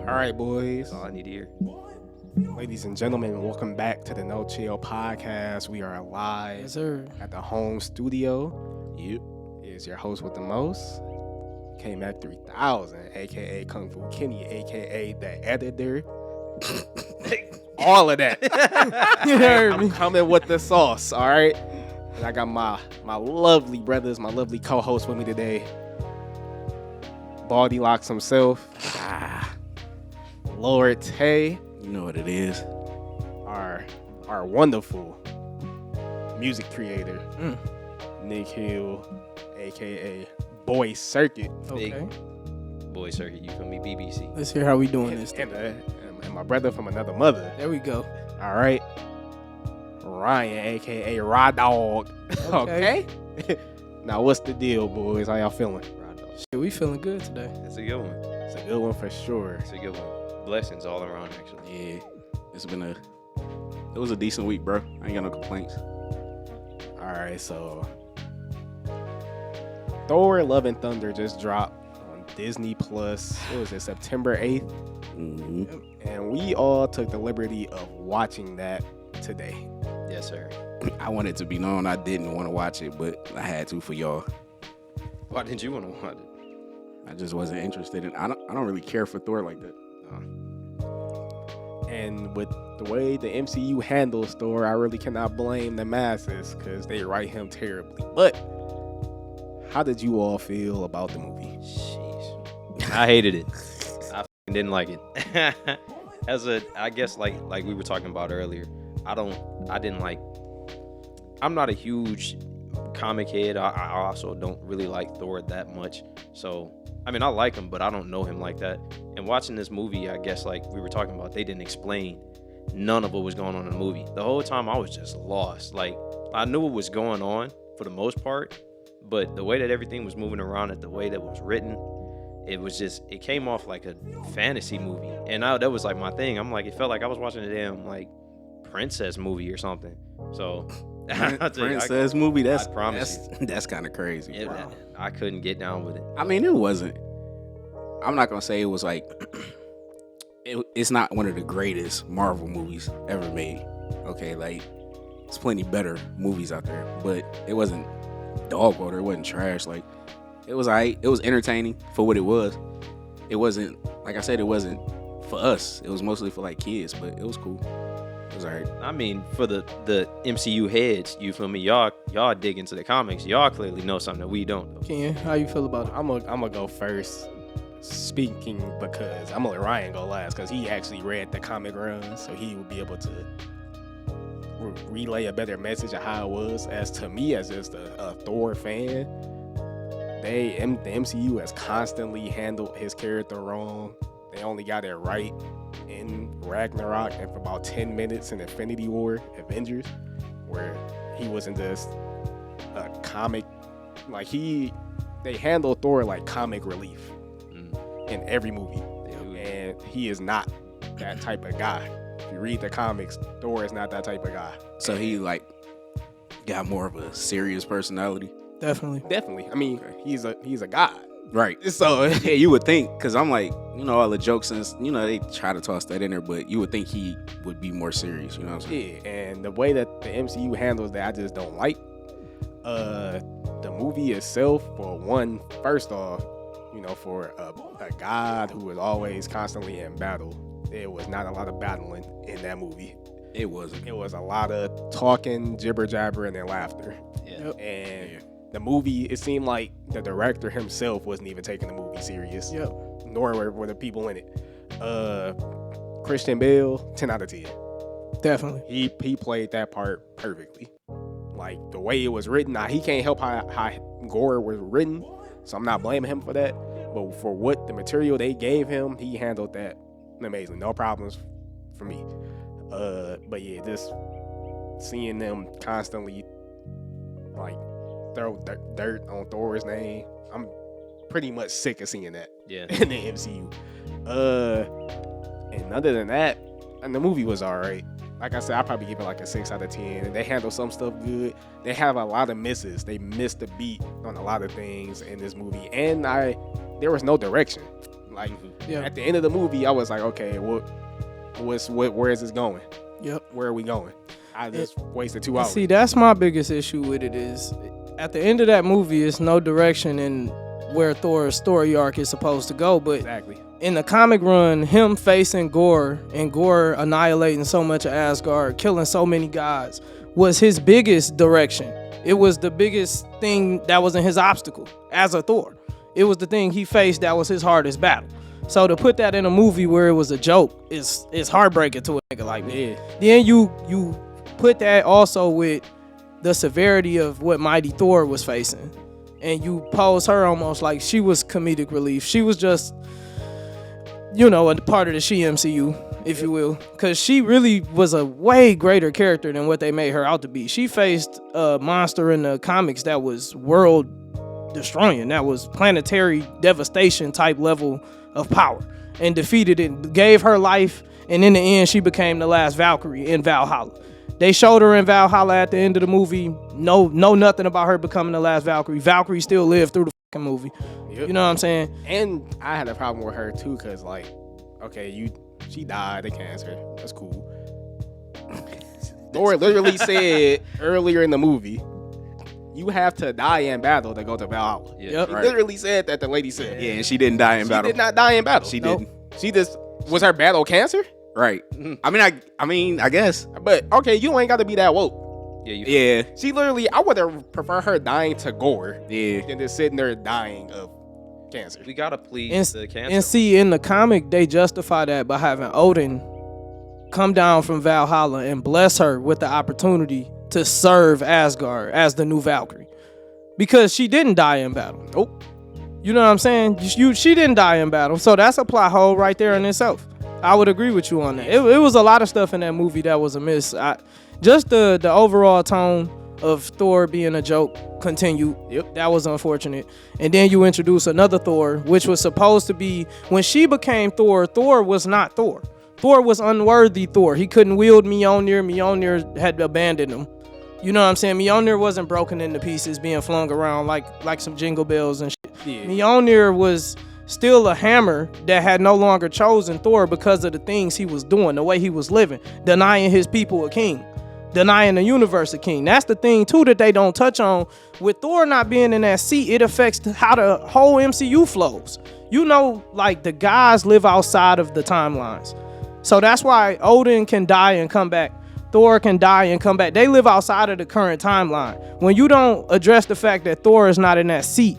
All right, boys. That's all I need to hear. Ladies and gentlemen, welcome back to the No Chill Podcast. We are live Yes, sir. at the home studio. You is your host with the most, K-Mac 3000, a.k.a. Kung Fu Kenny, a.k.a. the editor. All of that. You heard me. I'm coming with the sauce, all right? And I got my lovely brothers, my lovely co-host with me today. Baldy Locks himself. Lord Tay. You know what it is. Our wonderful music creator, Nick Hill, aka Boy Circuit, Okay. Boy circuit, you feel me? BBC. Let's hear how we doing this. and my brother from another mother. There we go. All right, Ryan, aka Rod Dog. Okay. Now what's the deal, boys? How y'all feeling? Shit, we feeling good today. That's a good one. It's a good one for sure. It's a good one. Blessings all around, actually. Yeah, it was a decent week, bro. I ain't got no complaints. All right, so Thor: Love and Thunder just dropped on Disney Plus. What was it, September 8th? Mm-hmm. And we all took the liberty of watching that today. Yes, sir. I wanted to be known I didn't want to watch it, but I had to for y'all. Why didn't you want to watch it? I just wasn't interested in. I don't really care for Thor like that. And with the way the MCU handles Thor, I really cannot blame the masses because they write him terribly. But how did you all feel about the movie? Jeez. I hated it. I didn't like it. I guess like we were talking about earlier, I'm not a huge comic head. I also don't really like Thor that much. So, I mean, I like him, but I don't know him like that. And watching this movie, I guess like we were talking about, they didn't explain none of what was going on in the movie. The whole time I was just lost. Like, I knew what was going on for the most part, but the way that everything was moving around and the way that was written, it came off like a fantasy movie. And that was like my thing. I'm like, it felt like I was watching a damn like princess movie or something. So Princess movie. I promise That's kind of crazy. Bro. I couldn't get down with it. I mean, it wasn't. I'm not gonna say it was like. It's not one of the greatest Marvel movies ever made. Okay, like there's plenty better movies out there, but it wasn't dog water. It wasn't trash. Like it was alright. It was entertaining for what it was. It wasn't, like I said, it wasn't for us. It was mostly for like kids, but it was cool. It was alright. I mean, for the MCU heads, you feel me? Y'all dig into the comics. Y'all clearly know something that we don't. Ken, how you feel about it? I'm gonna go first. Speaking because I'm gonna let Ryan go last because he actually read the comic run, so he would be able to relay a better message of how it was. As to me, as just a Thor fan, the MCU has constantly handled his character wrong. They only got it right in Ragnarok and for about 10 minutes in Infinity War, Avengers, where he wasn't just a comic. Like they handled Thor like comic relief in every movie, and he is not that type of guy. If you read the comics, Thor is not that type of guy. So he like got more of a serious personality. Definitely. I mean, he's a god, Right. so Yeah, you would think, because I'm like, all the jokes and, they try to toss that in there, but you would think he would be more serious, you know what I'm saying? yeah. And the way that the MCU handles that, I just don't like. The movie itself, for one, first off, for a god who was always constantly in battle, there was not a lot of battling in that movie. It wasn't. It was a lot of talking, jibber jabbering, and laughter. Yeah. And the movie, it seemed like the director himself wasn't even taking the movie serious. Yep. Nor were the people in it. Christian Bale, 10 out of 10. Definitely. He played that part perfectly. Like the way it was written. Now he can't help how Gore was written, so I'm not blaming him for that. But for what the material they gave him, he handled that amazing. No problems for me. But yeah, just seeing them constantly like throw dirt on Thor's name, I'm pretty much sick of seeing that Yeah. in the MCU. And other than that, and the movie was alright. Like I said, I probably give it like a 6 out of 10. And they handle some stuff good. They have a lot of misses. They missed the beat on a lot of things in this movie. And there was no direction. Like Yeah. at the end of the movie, I was like, okay, where is this going? Yep. Where are we going? I just wasted 2 hours. See, that's my biggest issue with it is at the end of that movie, it's no direction in where Thor's story arc is supposed to go. But Exactly. in the comic run, him facing Gore and Gore annihilating so much of Asgard, killing so many gods, was his biggest direction. It was the biggest thing that was in his obstacle as a Thor. It was the thing he faced that was his hardest battle. So to put that in a movie where it was a joke is heartbreaking to a nigga like me. Yeah. Then you put that also with the severity of what Mighty Thor was facing. And you pose her almost like she was comedic relief. She was just, a part of the MCU, if you will. Because she really was a way greater character than what they made her out to be. She faced a monster in the comics that was world destroying. That was planetary devastation type level of power. And defeated it, gave her life. And in the end, she became the last Valkyrie in Valhalla. They showed her in Valhalla at the end of the movie. Know nothing about her becoming the last Valkyrie. Valkyrie still lived through the fucking movie. Yep. You know what I'm saying? And I had a problem with her too, cause like, okay, she died of cancer. That's cool. Thor literally said earlier in the movie, you have to die in battle to go to Valhalla. Yeah. Yep. He Right. literally said that, the lady said. Yeah, and she didn't die in She battle. did not die in battle. She Nope. didn't. She just, was her battle cancer? Right. Mhm. I mean, I guess. But okay, you ain't got to be that woke. Yeah, Yeah. She literally, I would have preferred her dying to gore Yeah. than just sitting there dying of cancer. we gotta please And, the cancer. and see, in the comic, they justify that by having Odin come down from Valhalla and bless her with the opportunity to serve Asgard as the new Valkyrie. Because she didn't die in battle. Nope. You know what I'm saying? She didn't die in battle. So that's a plot hole right there in itself. I would agree with you on that. It was a lot of stuff in that movie that was amiss. Just the overall tone of Thor being a joke continued. Yep. That was unfortunate. And then you introduce another Thor, which was supposed to be, when she became Thor, Thor was not Thor. Thor was unworthy Thor. He couldn't wield Mjolnir. Mjolnir had abandoned him. You know what I'm saying? Mjolnir wasn't broken into pieces, being flung around like some jingle bells and shit. Yeah. Mjolnir was still a hammer that had no longer chosen Thor because of the things he was doing, the way he was living, denying his people a king, denying the universe a king. That's the thing too that they don't touch on. With Thor not being in that seat, it affects how the whole MCU flows. Like the guys live outside of the timelines. So that's why Odin can die and come back. Thor can die and come back. They live outside of the current timeline. When you don't address the fact that Thor is not in that seat,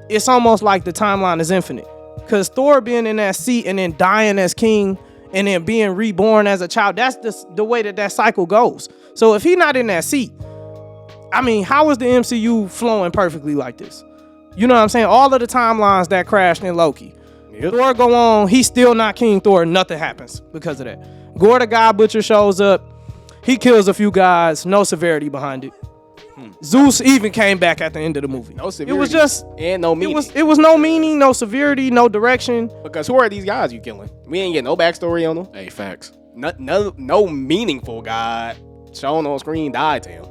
it's almost like the timeline is infinite. Because Thor being in that seat and then dying as king and then being reborn as a child, that's the way that cycle goes. So if he's not in that seat, I mean, how is the MCU flowing perfectly like this? You know what I'm saying? All of the timelines that crashed in Loki. Yep. Thor go on, he's still not King Thor. Nothing happens because of that. Gore the God Butcher shows up. He kills a few guys. No severity behind it. Zeus even came back at the end of the movie. No severity. It was just, and no meaning. it was no meaning, no severity, no direction. Because who are these guys you killing? We ain't getting no backstory on them. Hey, facts. No meaningful guy shown on screen died to him.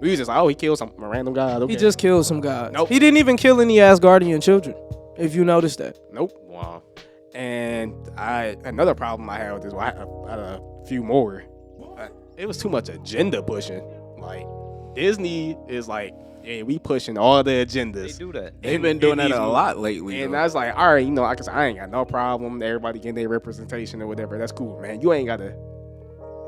We was just like, oh, he killed some random guy. Okay. He just killed some guys. Nope. He didn't even kill any Asgardian children, if you noticed that. Nope. Wow. And another problem I had with this, well, I had a few more. It was too much agenda pushing. Like Disney is like, yeah, we pushing all the They agendas. do that. They've in- been doing in that these a movies. lot lately. And though. I was like, all right, I ain't got no problem. Everybody getting their representation or whatever. That's cool, man. You ain't gotta.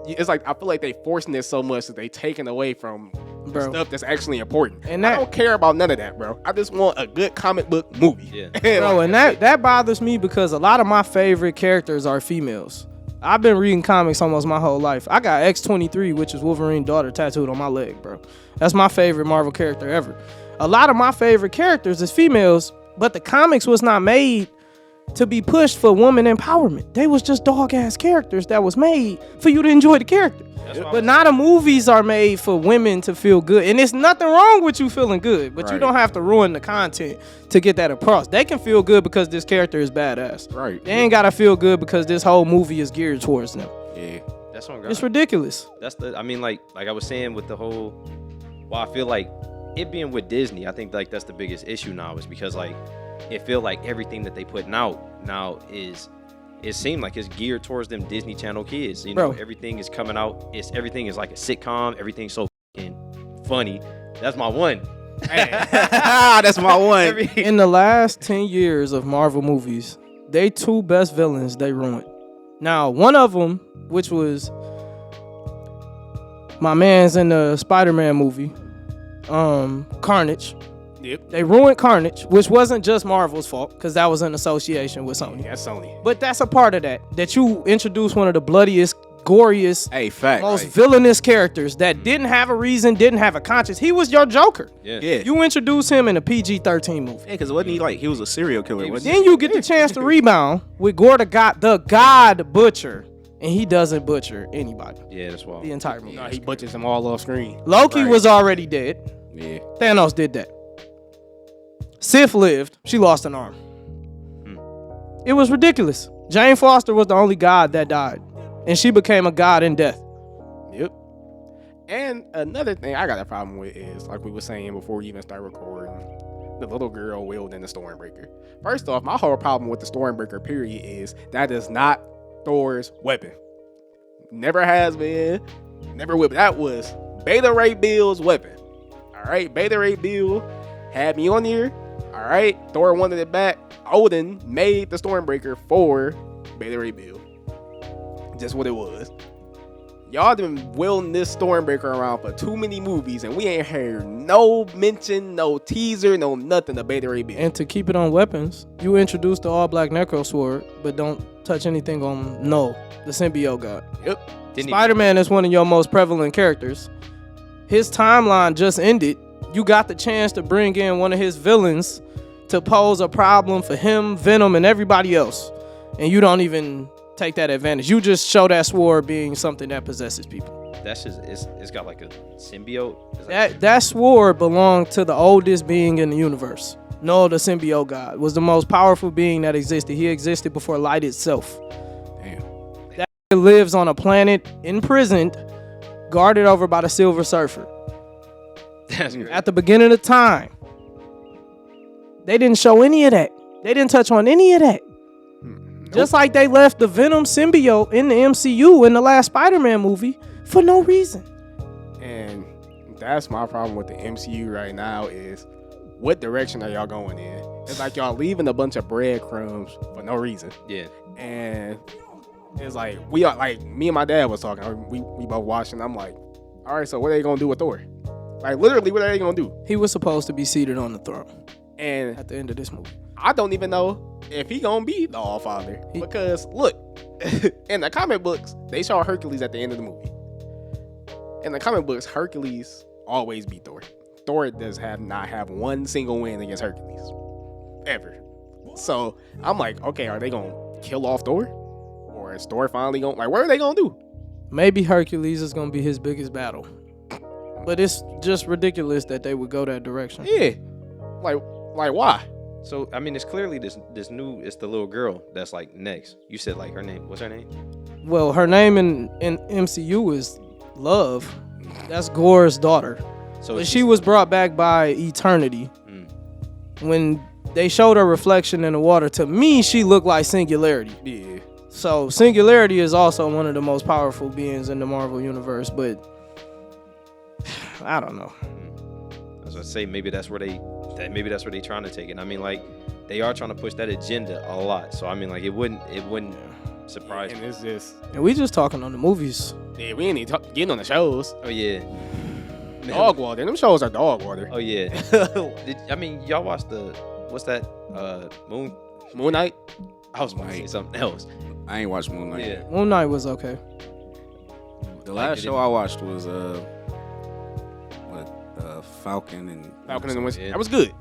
It's like I feel like they forcing this so much that they taking away from the Bro. stuff that's actually important. And I that- don't care about none of that, bro. I just want a good comic book movie. Yeah. Bro, and that bothers me because a lot of my favorite characters are females. I've been reading comics almost my whole life. I got X-23, which is Wolverine's daughter, tattooed on my leg, bro. That's my favorite Marvel character ever. A lot of my favorite characters is females, but the comics was not made to be pushed for woman empowerment. They was just dog-ass characters that was made for you to enjoy the character. That's why I But was- now the movies are made for women to feel good. And there's nothing wrong with you feeling good, but you Right. don't have to ruin the content to get that across. They can feel good because this character is badass. Right. They ain't gotta feel good because this whole movie is geared towards them. Yeah. That's on God. It's ridiculous. That's the. I mean, like I was saying with the whole. Well, I feel like it being with Disney, I think like that's the biggest issue now is because like it feel like everything that they putting out now is. It seemed like it's geared towards them Disney Channel kids. You know, Bro. everything is coming out. Everything is like a sitcom. Everything's so funny. That's my one. That's my one. In the last 10 years of Marvel movies, they 2 best villains they ruined. Now, one of them, which was my man's in the Spider-Man movie, Carnage. Yep. They ruined Carnage, which wasn't just Marvel's fault, because that was in association with Sony. Yeah, that's Sony. But that's a part of that you introduced one of the bloodiest, goriest, Hey, fact. most villainous characters that didn't have a reason, didn't have a conscience. He was your Joker. Yeah. Yeah. You introduced him in a PG-13 movie. Yeah, because wasn't he like, he was a serial killer, wasn't Then you get the chance to rebound with Gorda the God Butcher, and he doesn't butcher anybody Yeah, that's wild. the entire movie. No, he butchers them all off screen. Loki Right. was already dead. he? Yeah. Thanos did that. Sif lived. She lost an arm. It was ridiculous. Jane Foster was the only god that died, and she became a god in death. Yep. And another thing I got a problem with is, like we were saying before we even start recording, the little girl wielding the Stormbreaker. First off, my whole problem with the Stormbreaker period is that is not Thor's weapon. Never has been. Never will. That was Beta Ray Bill's weapon. All right, Beta Ray Bill had me on here. All right, Thor wanted it back. Odin made the Stormbreaker for Beta Ray Bill. Just what it was. Y'all been wielding this Stormbreaker around for too many movies, and we ain't heard no mention, no teaser, no nothing of Beta Ray Bill. And to keep it on weapons, you introduced the all-black Necro Sword, but don't touch anything on the symbiote god. Yep. Spider-Man is one of your most prevalent characters. His timeline just ended. You got the chance to bring in one of his villains to pose a problem for him, Venom, and everybody else. And you don't even take that advantage. You just show that sword being something that possesses people. That's just it's got like a symbiote. Is That sword belonged to the oldest being in the universe. No, the symbiote god was the most powerful being that existed. He existed before light itself. Damn. That lives on a planet imprisoned, guarded over by the Silver Surfer. That's great. At the beginning of time, they didn't show any of that. They didn't touch on any of that. Just like they left the Venom symbiote in the MCU in the last Spider-Man movie for no reason. And that's my problem with the MCU right now is what direction are y'all going in? It's like y'all leaving a bunch of breadcrumbs for no reason. Yeah. And it's like we are like me and my dad was talking. We both watching. I'm like, all right, so what are they gonna do with Thor? Like literally, what are they gonna do? He was supposed to be seated on the throne And at the end of this movie. I don't even know if he gonna be the All-Father because look, in the comic books they show Hercules at the end of the movie. In the comic books, Hercules always beat Thor. Thor does not have one single win against Hercules ever. So I'm like, okay, are they gonna kill off Thor, or is Thor finally gonna what are they gonna do? Maybe Hercules is going to be his biggest battle. But it's just ridiculous that they would go that direction. Yeah, like why? So I mean, it's clearly this new. It's the little girl that's like next. You said like her name. What's her name? Well, her name in MCU is Love. That's Gore's daughter. So But she was brought back by Eternity. When they showed her reflection in the water, to me, she looked like Singularity. Yeah, So Singularity is also one of the most powerful beings in the Marvel universe, but I don't know. I was gonna say maybe that's where they trying to take it. I mean, like they are trying to push that agenda a lot. So I mean, like it wouldn't surprise and me. it's just And we just talking on the movies. we ain't even getting on the shows. Oh yeah. Dog water. Them shows are dog water. Oh yeah. I mean, y'all watched what's that? Moon Knight. I was about to say something else. I ain't watched Moon Knight. Yeah. Moon Knight was okay. The last show I watched was Falcon and Falcon and the Winter. Yeah. That was good.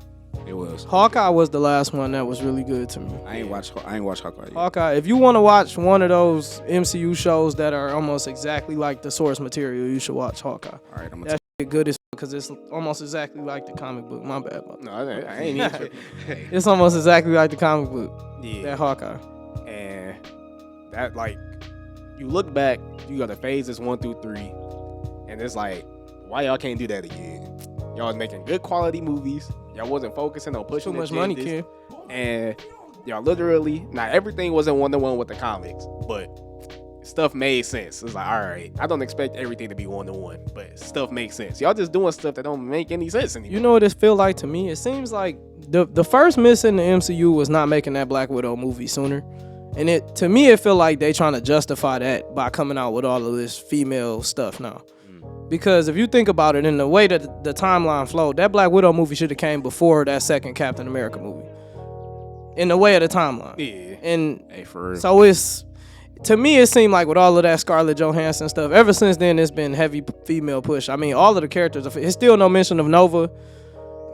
It was. Hawkeye was the last one that was really good to me. I ain't watched Hawkeye yet. Hawkeye, if you want to watch one of those MCU shows that are almost exactly like the source material, you should watch Hawkeye. All right, I'm gonna That's good as because it's almost exactly like the comic book. My bad. No, I ain't even. It's almost exactly like the comic book. Yeah. That Hawkeye. And that you look back, you got the phases 1 through 3, and it's like, why y'all can't do that again? Y'all was making good quality movies. Y'all wasn't focusing on pushing Too much money, agendas. kid. And y'all literally, not everything wasn't 1-to-1 with the comics, but stuff made sense. It's like, all right, I don't expect everything to be 1-to-1, but stuff makes sense. Y'all just doing stuff that don't make any sense anymore. You know what it feel like to me? It seems like the first miss in the MCU was not making that Black Widow movie sooner. And to me, it feel like they trying to justify that by coming out with all of this female stuff now. Because if you think about it, in the way that the timeline flowed, that Black Widow movie should have came before that second Captain America movie. In the way of the timeline. Yeah. And Hey, for real. so to me, it seemed like with all of that Scarlett Johansson stuff, ever since then, it's been heavy female push. I mean, all of the characters, it's still no mention of Nova.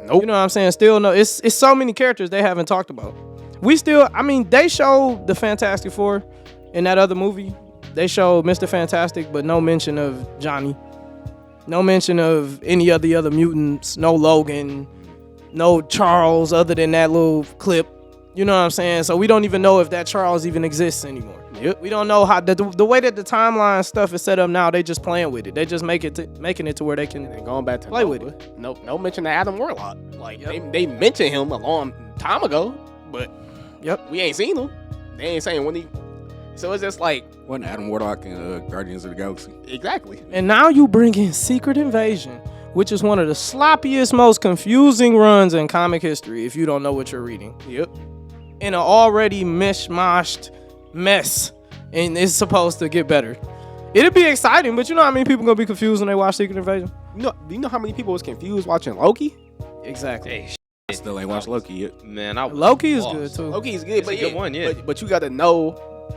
Nope. You know what I'm saying? Still no, it's so many characters they haven't talked about. They showed the Fantastic Four in that other movie. They showed Mr. Fantastic, but no mention of Johnny. No mention of any of the other mutants. No Logan. No Charles other than that little clip. You know what I'm saying? So we don't even know if that Charles even exists anymore. Yep. We don't know how the way that the timeline stuff is set up now. They just playing with it. They just making it to where they can And going back to play Nova, with it. No mention of Adam Warlock. Like Yep. they mentioned him a long time ago, but Yep. we ain't seen him. They ain't saying when he. So it's just like Wasn't Adam Warlock in Guardians of the Galaxy? exactly. And now you bring in Secret Invasion, which is one of the sloppiest, most confusing runs in comic history. If you don't know what you're reading, Yep. in an already mishmashed mess, and it's supposed to get better. It'd be exciting, but you know how many people gonna be confused when they watch Secret Invasion? Do you know how many people was confused watching Loki? Exactly. Hey, I still ain't watched Loki yet. man, I was Loki is lost. good too. Loki's good, It's but a good one, yeah. But you gotta know.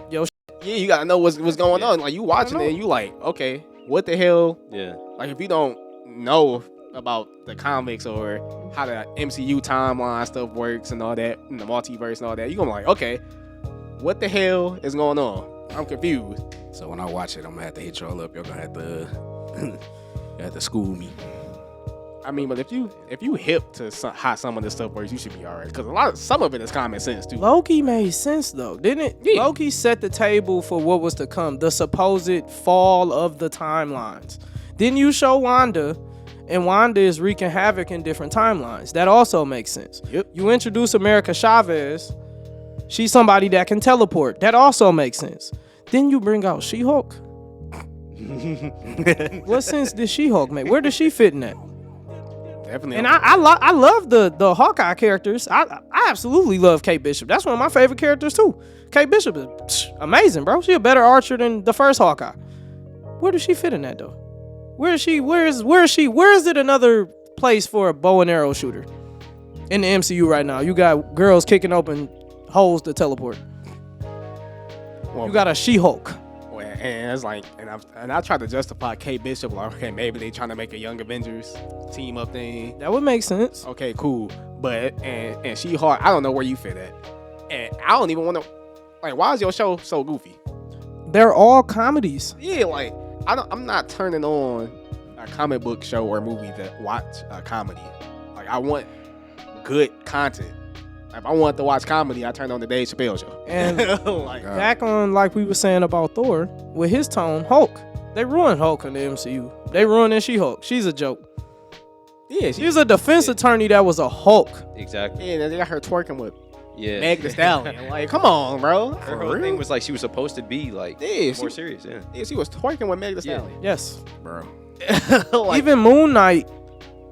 Yo, Yeah, you gotta know what's going Yeah. on. Like you watching it, and you like, okay, what the hell? Yeah. Like if you don't know about the comics or how the MCU timeline stuff works and all that, and the multiverse and all that, you gonna be like, okay, what the hell is going on? I'm confused. So when I watch it, I'm gonna have to hit y'all up. Y'all gonna have to, you have to school me. I mean, but if you hip to how some of this stuff works, you should be alright. Because some of it is common sense too. Loki made sense though, didn't it? Yeah. Loki set the table for what was to come, the supposed fall of the timelines. Then you show Wanda, and Wanda is wreaking havoc in different timelines. That also makes sense. Yep. You introduce America Chavez. She's somebody that can teleport. That also makes sense. Then you bring out She-Hulk. What sense did She-Hulk make? Where does she fit in that? Definitely. And I love the Hawkeye characters. I absolutely love Kate Bishop. That's one of my favorite characters too. Kate Bishop is amazing, bro. She a better archer than the first Hawkeye. Where does she fit in that though? Where is she? Where is she? Where is it another place for a bow and arrow shooter in the MCU right now? You got girls kicking open holes to teleport. Well, You got a She-Hulk. and it's like, and I tried to justify Kate Bishop, like, okay, maybe they trying to make a Young Avengers team up thing. That would make sense. Okay, cool. But and She-Hulk, I don't know where you fit at, and I don't even want to. Like, why is your show so goofy? They're all comedies. Yeah, like I'm not turning on a comic book show or movie to watch a comedy. Like I want good content. If I want to watch comedy, I turn on the Dave Chappelle show. And like, back on, like we were saying about Thor, with his tone, Hulk. They ruined Hulk in the MCU. They ruined She-Hulk. She's a joke. yeah, She's a defense attorney that was a Hulk. Exactly. yeah, they got her twerking with Yeah. Meg Thee Stallion. Like, come on, bro. Her whole thing was like she was supposed to be like Yeah, more she- serious. Yeah. Yeah, she was twerking with Meg Thee Yeah. Stallion. Yes. Bro. Like, Even Moon Knight,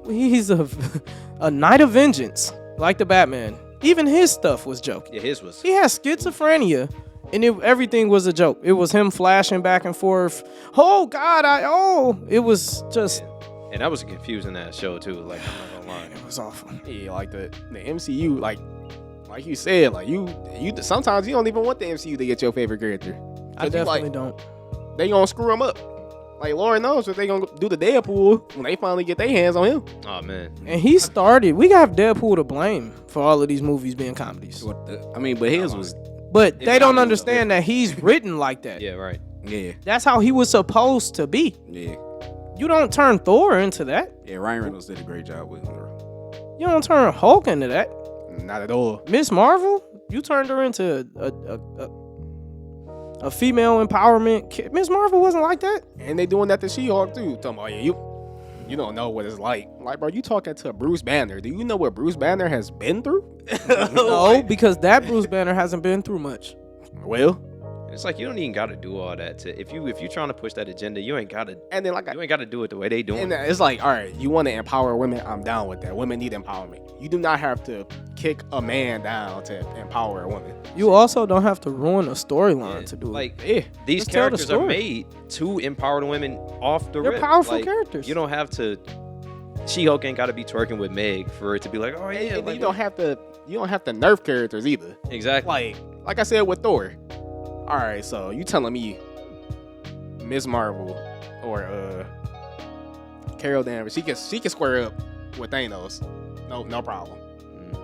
he's a knight of vengeance, like the Batman. Even his stuff was jokey. Yeah, his was. He has schizophrenia, and everything was a joke. It was him flashing back and forth. Oh God, it was just. And that was a confusing ass show too. Like I'm not gonna lie. It was awful. yeah, like the MCU, like you said, like you sometimes you don't even want the MCU to get your favorite character. I 'Cause you definitely like, don't. they gonna screw him up. Like Lord knows what they gonna do to Deadpool when they finally get their hands on him. Oh man. And he started. We got Deadpool to blame for all of these movies being comedies. I mean, but his was, But they don't not- understand that he's written like that. Yeah. Right. yeah, That's how he was supposed to be. yeah. You don't turn Thor into that. Yeah, Ryan Reynolds did a great job with him, bro. You don't turn Hulk into that. Not at all. Miss Marvel, you turned her into a female empowerment. Miss Marvel wasn't like that. And they doing that to She-Hulk too. Talking about, yeah, you don't know what it's like. Like, bro, you talking to Bruce Banner. Do you know what Bruce Banner has been through? No, because that Bruce Banner hasn't been through much. Well, It's like you don't even got to do all that. If you're trying to push that agenda, you ain't got to. and then like, You ain't got to do it the way they doing. and it's like, all right, you want to empower women? I'm down with that. Women need empowerment. You do not have to kick a man down to empower a woman. You also don't have to ruin a storyline to do it. Like Yeah, these Just tell the characters are story. made to empower the women off the They're rip. powerful Like, characters. You don't have to. She-Hulk ain't got to be twerking with Meg for it to be like, oh yeah, and like, you don't have to nerf characters either. exactly. Like I said with Thor. All right, so you telling me Ms. Marvel or Carol Danvers, she can square up with Thanos, no problem,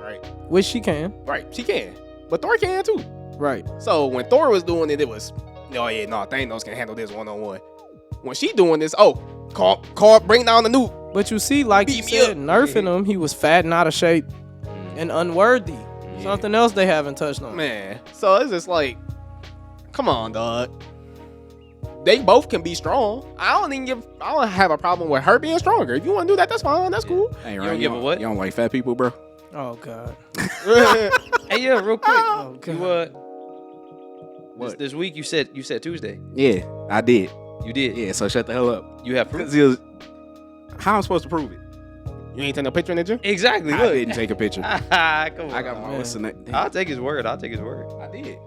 right? Which she can. Right, she can, but Thor can too. Right. So when Thor was doing it, it was, oh yeah, no, Thanos can handle this one-on-one. When she doing this, call, bring down the nuke. But you see, like you Beat me said, up. nerfing him, he was fat and out of shape and unworthy. Something else they haven't touched on. Man, so it's just like, come on, dog. They both can be strong. I don't have a problem with her being stronger. If you want to do that, that's fine. That's cool. Hey, You Ryan, don't give a what? You don't like fat people, bro? Oh God. Hey, yeah, real quick. Oh You God. What? this week you said Tuesday. Yeah, I did. You did. Yeah, so shut the hell up. You have proof. Because it was, how I'm supposed to prove it? You ain't take no picture in the gym? Exactly. I Look. didn't take a picture. Come on. I got my Man. what's the name? I'll take his word. I did.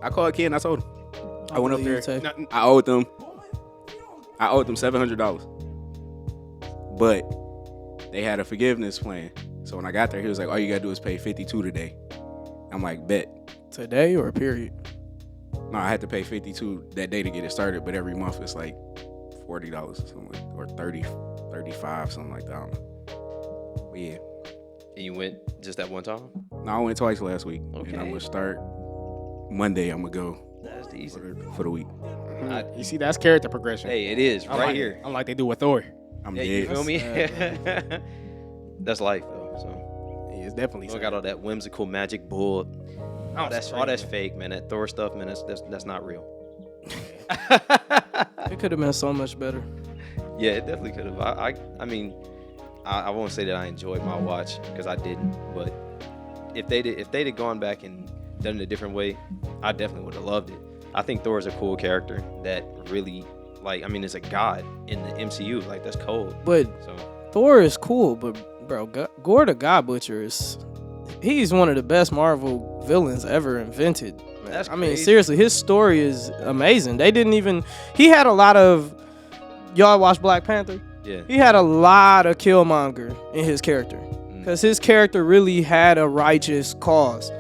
I called a kid and I told him. I went up believe there. you take- I owed them $700. But they had a forgiveness plan. So when I got there, he was like, all you gotta do is pay $52 today. I'm like, bet. Today or period? No, I had to pay $52 that day to get it started, but every month it's like $40 or something like, or 30, 35, something like that. I don't know. But yeah. And you went just that one time? No, I went twice last week. Okay. And I'm gonna start Monday, I'm gonna go That's easy. for the week. You see, that's character progression. Hey, it is I right like here. I like they do with Thor. I'm Yeah, you dead. feel me? sad, That's life though. So Yeah, it's definitely. we got all that whimsical magic bull. Oh, All that's fake, man. That Thor stuff, man. That's not real. It could have been so much better. Yeah, it definitely could have. I mean, I won't say that I enjoyed my watch because I didn't. But if they'd have gone back and done it a different way, I definitely would have loved it. I think Thor is a cool character that really, like, I mean, is a god in the MCU. Like, that's cold. But So Thor is cool, but bro, Gore the God Butcher he's one of the best Marvel villains ever invented. Man. That's I mean, crazy. seriously, his story is amazing. He had a lot of, y'all watch Black Panther? yeah, He had a lot of Killmonger in his character. Because his character really had a righteous cause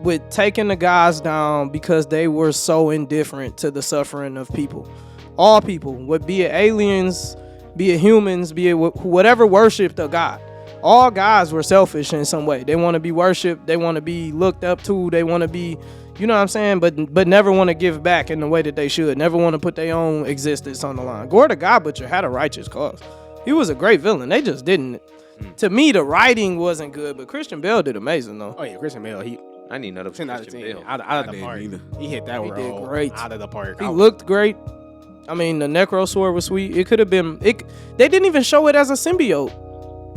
with taking the guys down because they were so indifferent to the suffering of people. All people, be it aliens, be it humans, be it whatever worshipped a god. All guys were selfish in some way. They want to be worshipped. They want to be looked up to. They want to be, you know what I'm saying? But never want to give back in the way that they should. Never want to put their own existence on the line. Gore the God Butcher had a righteous cause. He was a great villain. They just didn't. To me, the writing wasn't good, but Christian Bale did amazing though. Oh yeah, Christian Bale. He I need another 10 out of Christian 10. Bale. Out of I the didn't park. either. He hit that He did role great. out of the park. He looked great. I mean, the Necro Sword was sweet. It could have been. They didn't even show it as a symbiote.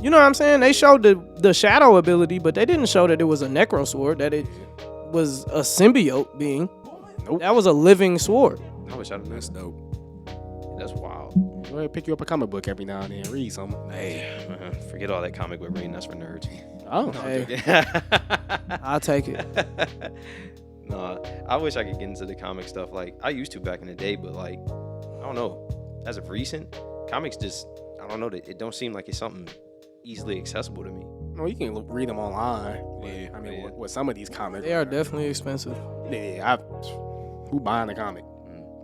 You know what I'm saying? They showed the shadow ability, but they didn't show that it was a Necro Sword. That it was a symbiote being. Nope. That was a living sword. I wish I'd That's missed. dope. That's wild. Go ahead, pick you up a comic book every now and then, read something. Hey, forget all that comic book reading. That's for nerds. Oh, Hey, I'll take it. No, I wish I could get into the comic stuff. Like I used to back in the day, but like I don't know. As of recent, comics just I don't know. It don't seem like it's something easily accessible to me. no, you can read them online. Yeah, I mean, yeah. with some of these comics, They are definitely expensive. Yeah, who buying a comic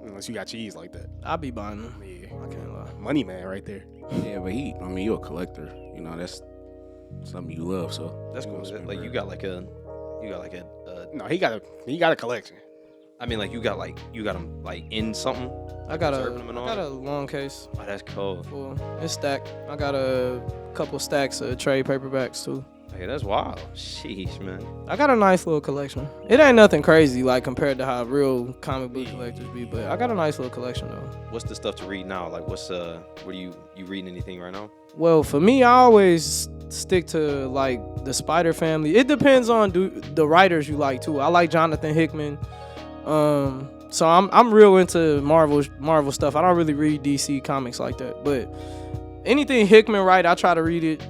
unless you got cheese like that? I'll be buying them. Yeah, I can't lie. money man right there. Yeah, but you're a collector. You know, that's something you love. So That's cool. Like you got like a No, he got a collection. I mean, like you got them like in something. I got Preserving them and all? a long case Oh, that's cool. full. It's stacked. I got a couple stacks of trade paperbacks too. Hey, that's wild. Sheesh, man. I got a nice little collection. It ain't nothing crazy like compared to how real comic book collectors be, but I got a nice little collection though. What's the stuff to read now? Like, what are you reading anything right now? Well, for me, I always stick to like the Spider Family. It depends on the writers you like too. I like Jonathan Hickman. So I'm real into Marvel stuff. I don't really read DC comics like that, but anything Hickman write, I try to read it.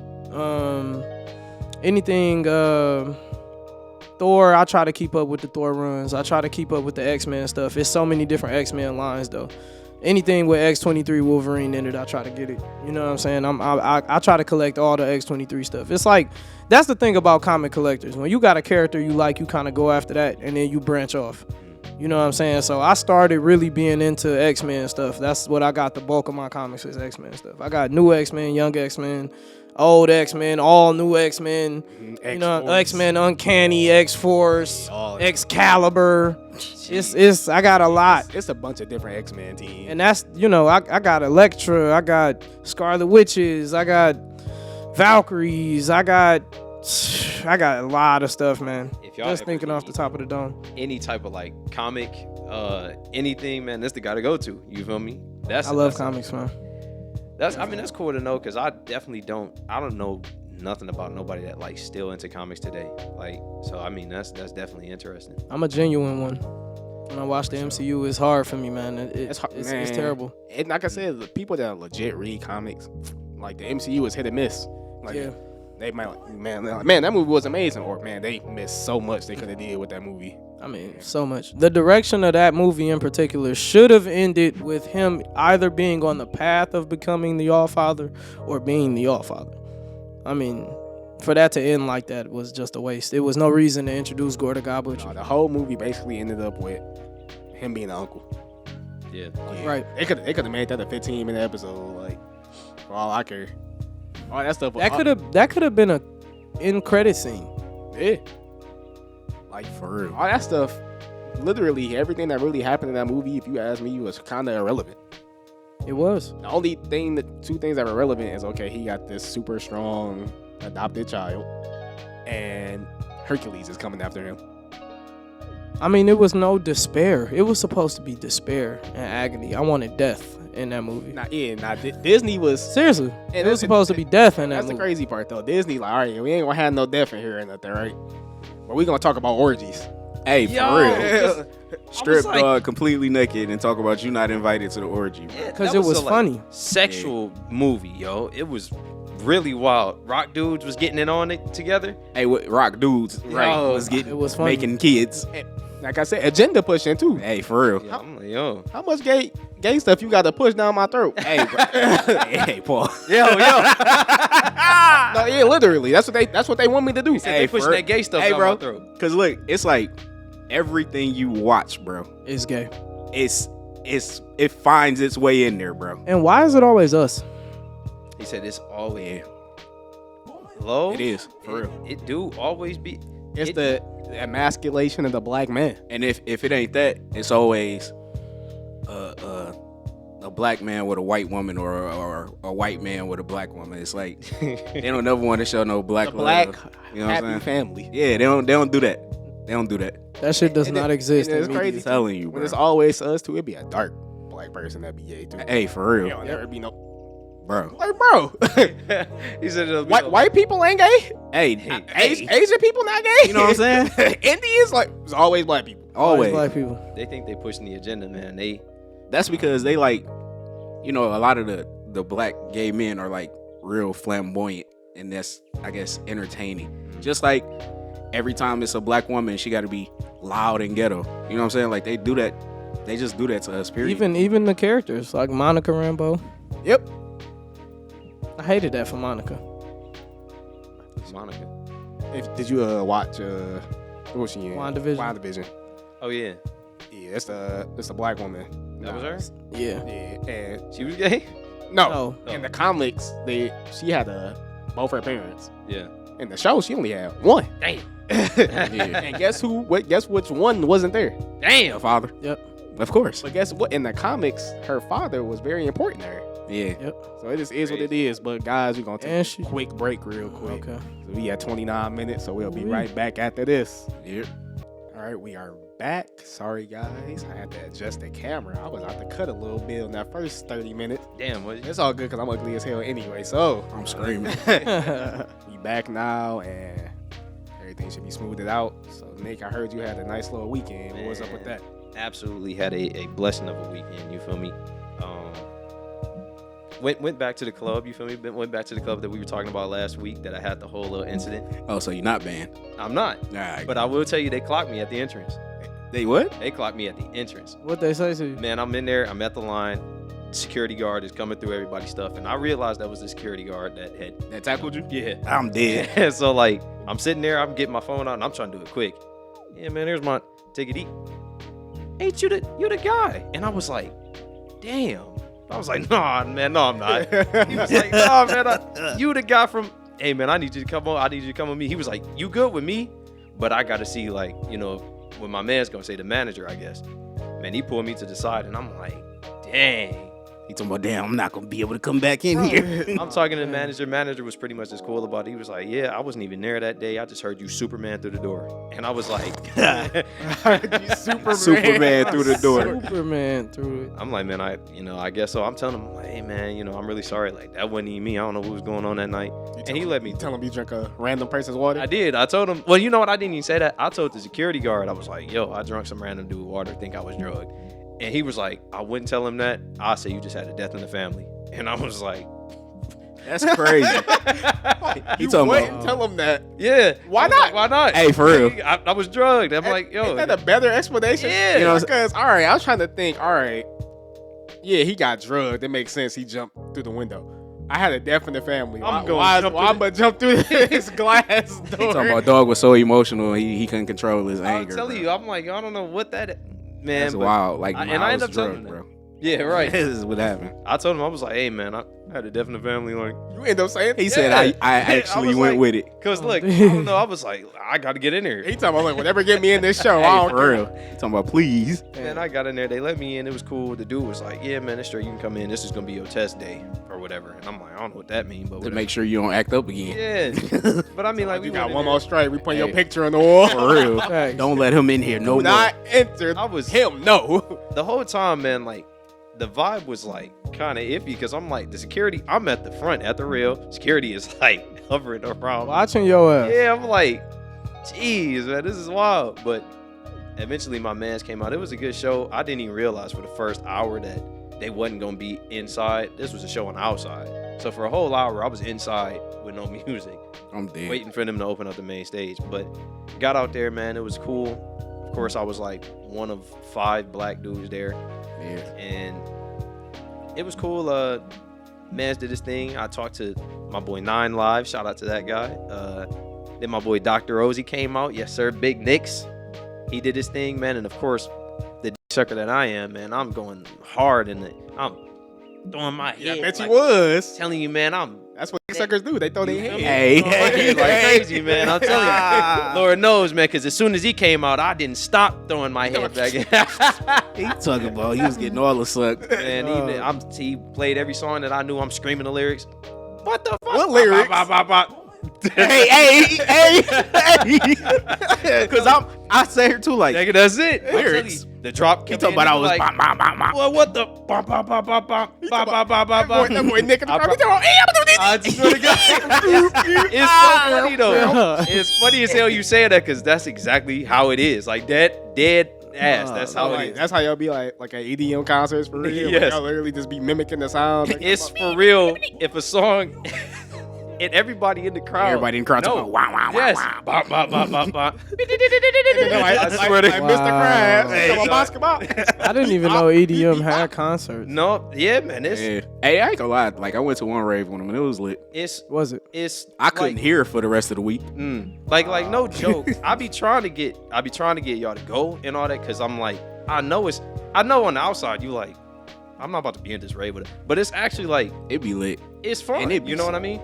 Anything Thor, I try to keep up with the Thor runs. I try to keep up with the X-Men stuff. It's so many different X-Men lines though. Anything with X-23 Wolverine in it, I try to get it. You know what I'm saying? I try to collect all the X-23 stuff. It's like, that's the thing about comic collectors. When you got a character you like, you kind of go after that and then you branch off. You know what I'm saying? So I started really being into X-Men stuff. That's what I got the bulk of my comics is X-Men stuff. I got new X-Men, young X-Men, old X-Men, all new X-Men, you know, X-Men Uncanny, X-Force, Excalibur. I got a lot. It's a bunch of different X-Men teams. And that's, you know, I got Elektra, I got Scarlet Witches, I got Valkyries, I got a lot of stuff, man. If y'all just thinking off the top of the dome. Any type of like comic, anything, man, that's the guy to go to. You feel me? I love comics, man. I mean, that's cool to know because I definitely don't know nothing about nobody that like still into comics today. Like, so I mean, that's definitely interesting. I'm a genuine one. When I watch the MCU, it's hard for me, man. It's terrible. And like I said, the people that legit read comics, like the MCU is hit and miss. Like, yeah. They might like, man, that movie was amazing, or man, they missed so much they could have did with that movie. I mean, so much. The direction of that movie in particular should have ended with him either being on the path of becoming the All-Father or being the All-Father. I mean, for that to end like that was just a waste. There was no reason to introduce Gorda Godbutcher. The whole movie basically ended up with him being the uncle. Yeah. Right. They could have made that a 15-minute episode, like, for all I care. All that stuff. That could have been a end credit scene. Yeah. Like, for real. All that stuff, literally everything that really happened in that movie, if you ask me, was kind of irrelevant. It was. The only thing, two things that were relevant is, okay, he got this super strong adopted child, and Hercules is coming after him. I mean, it was no despair. It was supposed to be despair and agony. I wanted death in that movie. Disney was... Seriously. It was supposed to be death in that movie. That's the crazy part, though. Disney, like, all right, we ain't gonna have no death in here or nothing, right? But we gonna talk about orgies. Hey, for real. Strip like, dog completely naked and talk about you not invited to the orgy. Because it was funny. Sexual movie, yo. It was really wild. Rock dudes was getting in on it together. Hey, what rock dudes, right? Was getting, it was funny. Making kids. Like I said, agenda pushing too. Hey, for real. Yeah, I'm like, yo. How much gay stuff you got to push down my throat? Hey, bro. Hey, Paul. Yo. No, yeah, literally. That's what they want me to do. They pushing that gay stuff down my throat. Cause look, it's like everything you watch, bro. It's gay. It finds its way in there, bro. And why is it always us? He said it's always low. It is, for real. It do always be. It's the emasculation of the black man. And if it ain't that, it's always a black man with a white woman or a white man with a black woman. It's like they don't never want to show no black The black love. You know what I'm happy saying? family. Yeah, they don't do that. They don't do that. That shit does not exist. It's in media. crazy. I'm telling you, bro. When it's always us too, it'd be a dark black person that be gay too. Hey, for real, There'll never be no, bro. like, bro. He said white people ain't gay. Hey, Asian people not gay. You know what I'm saying? Indians, like, it's always black people. Always. Black people. They think they pushing the agenda, man. That's because they like, you know, a lot of the black gay men are like real flamboyant, and that's, I guess, entertaining. Just like every time it's a black woman, she got to be loud and ghetto. You know what I'm saying? Like they do that. They just do that to us. Period. Even the characters like Monica Rambeau. Yep. I hated that for Monica. Monica. Did you watch what was she in? WandaVision. Oh yeah. Yeah, it's the black woman. That was her? Yeah. Yeah, and She was gay? no, No. in the comics, she had both her parents. Yeah. In the show, she only had one. Damn. And guess which one wasn't there? Damn. Her father. Yep. Of course. But guess what? In the comics, her father was very important to her. Yeah. So it just is what it is. But guys, we're gonna And take a quick break real quick. Okay. So we at 29 minutes, so we'll be Ooh-wee. right back after this. Yep. All right, we are back. Sorry guys, I had to adjust the camera. I was out to cut a little bit in that first 30 minutes. Damn, what? It's all good because I'm ugly as hell anyway. So I'm screaming. we back now and everything should be smoothed out. So Nick, I heard you had a nice little weekend. What was up with that? Absolutely had a blessing of a weekend. You feel me? Went back to the club. You feel me? Went back to the club that we were talking about last week. That I had the whole little incident. Oh, so you're not banned? I'm not, All right. but I will tell you they clocked me at the entrance. They what? They clocked me at the entrance. What they say to you? Man, I'm in there. I'm at the line. Security guard is coming through everybody's stuff, and I realized that was the security guard that had. That tackled you? Yeah. I'm dead. So like, I'm sitting there. I'm getting my phone out, and I'm trying to do it quick. Yeah, man. Here's my take it eat. Ain't you the guy? And I was like, damn. I was like, nah, man, no, I'm not. He was like, nah, man, you the guy from. Hey, man, I need you to come on. I need you to come with me. He was like, you good with me? But I got to see, like, you know, what my man's gonna say, the manager, I guess. Man, he pulled me to the side, and I'm like, dang. He talking about, damn, I'm not gonna be able to come back in here. I'm talking to the manager. Manager was pretty much as cool about it. He was like, yeah, I wasn't even there that day. I just heard you Superman through the door. And I was like, Superman through the door. Superman through it. I'm like, man, I guess so. I'm telling him, like, hey, man, I'm really sorry. Like, that wasn't even me. I don't know what was going on that night. And he let me. Tell him you drink a random person's water. I did. I told him. Well, you know what? I didn't even say that. I told the security guard. I was like, yo, I drunk some random dude water. Think I was drugged. And he was like, I wouldn't tell him that. I say you just had a death in the family. And I was like, That's crazy. You talking wait about- and tell him that. yeah. Why I was not? like, why not? Hey, for real. I was drugged. I'm like, yo. Ain't that a better explanation? Yeah. You know, Because, all right, I was trying to think, all right, yeah, he got drugged. It makes sense. He jumped through the window. I had a death in the family. I'm Why gonna I'm going to jump through this glass He door? talking about dog was so emotional he couldn't control his I'm anger. telling bro. you, I'm like, I don't know what that man. That's but- wild. Like, and I ended up telling him that. bro. Yeah, right. This is what happened. I told him, I was like, hey, man, I had a death in the family. Like, You end up saying He said, Yeah. I I actually was went like- with it. because look, I damn. don't know. I was like, I got to get in there. He talking about, like, whatever get me in this show. I Hey, don't for care. real. He talking about, please. And I got in there. They let me in. It was cool. The dude was like, yeah, man, it's straight. You can come in. This is going to be your test day or whatever. And I'm like, I don't know what that means, but To whatever. make sure you don't act up again. Yeah. But I mean, like, we You went got in one there. more strike. We put your Hey. picture on the wall. For real. Facts. Don't let him in here. No Do not more. enter. I was him. No. the whole time, man, like, the vibe was like kind of iffy because I'm like, the security, I'm at the front at the rail. Security is like hovering around. Watching your ass. Yeah, I'm like, jeez, man, this is wild. But eventually my mans came out. It was a good show. I didn't even realize for the first hour that they wasn't going to be inside. This was a show on the outside. So for a whole hour, I was inside with no music, I'm dead. waiting for them to open up the main stage. But got out there, man. It was cool. Of course, I was like one of 5 black dudes there. Yeah. And it was cool. Mans did his thing. I talked to my boy 9 Live. Shout out to that guy. Then my boy Dr. Ozzy came out. Yes, sir. Big Nicks. He did his thing, man. And of course, the sucker that I am, man, I'm going hard in it. I'm throwing my Yeah, I head. bet like, you was. telling you, man, I'm That's what suckers do. They throw their head. Hey, throwing my head like crazy, man. I'm telling you. Lord knows, man, because as soon as he came out, I didn't stop throwing my head back in. He talking about he was getting all the suck. Man, he played every song that I knew. I'm screaming the lyrics. What the fuck? What lyrics? hey. Because I say her too, like, Nigga, that's it. I'm telling Lyrics. you, the drop he kept talking about I was like, bop, bop, bop, bop. well, what the? Bop, bop, bop, bop, bop, bop, bop, bop, bop, bop. That boy Nick in the I car. He talking about, hey, I'm gonna do this. I swear to God. It's so funny, though. It's funny as hell you say that because that's exactly how it is. Like, dead ass. That's how it is. That's how y'all be like at EDM concerts for real. Yes. Like, y'all literally just be mimicking the sounds. Like, It's for real. If a song and everybody in the crowd. Everybody in the crowd no. talking about, wow, wow, Yes. wow, wow. Bop, bop, bop, bop, bop. I swear to like God. Mr. Krabs. Hey, Talking about son. basketball. I didn't even know EDM had concerts. No, yeah, man. It's Yeah. Hey, I ain't gonna lie. Like, I went to one rave with him and it was lit. it's Was it? it's I couldn't like, hear it for the rest of the week. like no joke. I be trying to get y'all to go and all that because I'm like, I know on the outside you like, I'm not about to be in this rave with it, but it's actually like It be lit. it's fun. And it be You know what I mean?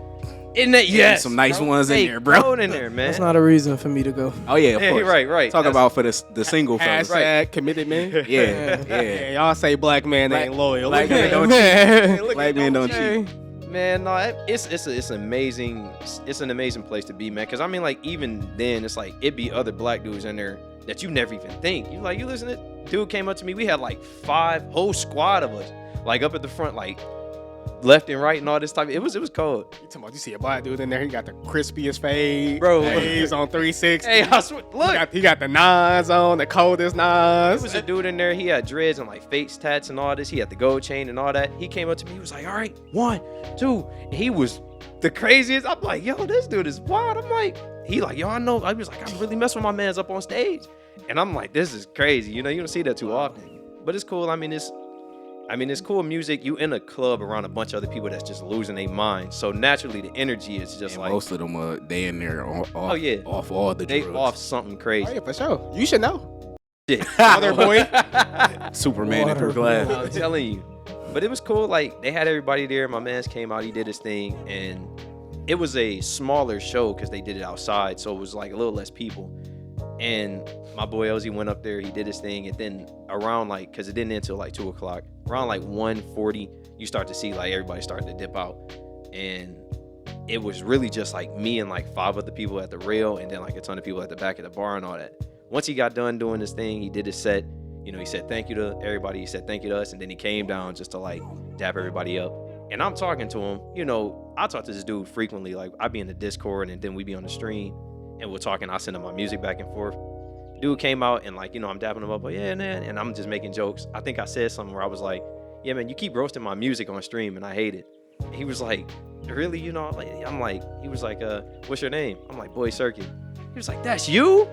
In that, yes, some nice bro. ones in Hey, there, bro. throw it in there, man. That's not a reason for me to go. Oh yeah, of Hey, course. right. Talk That's- about for the single fellas. Hashtag committed man. Yeah, yeah. Yeah, y'all say black man ain't loyal. black Look at man don't that. cheat. Black man don't cheat. Man, no, it's amazing. It's an amazing place to be, man. Cause I mean, like even then, it's like it'd be other black dudes in there that you never even think. You listen to dude came up to me. We had like 5 whole squad of us, like up at the front, like left and right and all this type. It was cold. You talking about you see a black dude in there? He got the crispiest fade, Bro. He's on 360. Hey, I swear, look. He got the nines on, the coldest There nines. was a dude in there. He had dreads and like face tats and all this. He had the gold chain and all that. He came up to me. He was like, "All right, 1, 2." And he was the craziest. I'm like, "Yo, this dude is wild." I'm like, he like, "Yo, I know." I was like, "I'm really messing with my man's up on stage," and I'm like, "This is crazy." You know, you don't see that too often, but it's cool. I mean, it's cool music. You in a club around a bunch of other people that's just losing their mind. So naturally, the energy is just And like, most of them they in there off all the they drugs. off something Oh crazy. yeah, for sure. You should know. Shit. Mother boy. Superman in her Water. glass. I'm telling you. But it was cool. Like, they had everybody there. My man's came out. He did his thing. And it was a smaller show because they did it outside. So it was like a little less people. And my boy Elsie went up there. He did his thing. And then around like, because it didn't end until like 2 o'clock, around like 1:40, you start to see like everybody starting to dip out. And it was really just like me and like 5 other people at the rail. And then like a ton of people at the back of the bar and all that. Once he got done doing his thing, he did his set. You know, he said thank you to everybody. He said thank you to us. And then he came down just to like dap everybody up. And I'm talking to him. You know, I talk to this dude frequently. Like, I'd be in the Discord and then we'd be on the stream and we're talking. I send him my music back and forth. Dude came out and like, you know, I'm dapping him up. Like, yeah, man. And I'm just making jokes. I think I said something where I was like, yeah, man, you keep roasting my music on stream and I hate it. And he was like, really? You know, I'm like, he was like, what's your name? I'm like, Boy Circuit. He was like, that's you?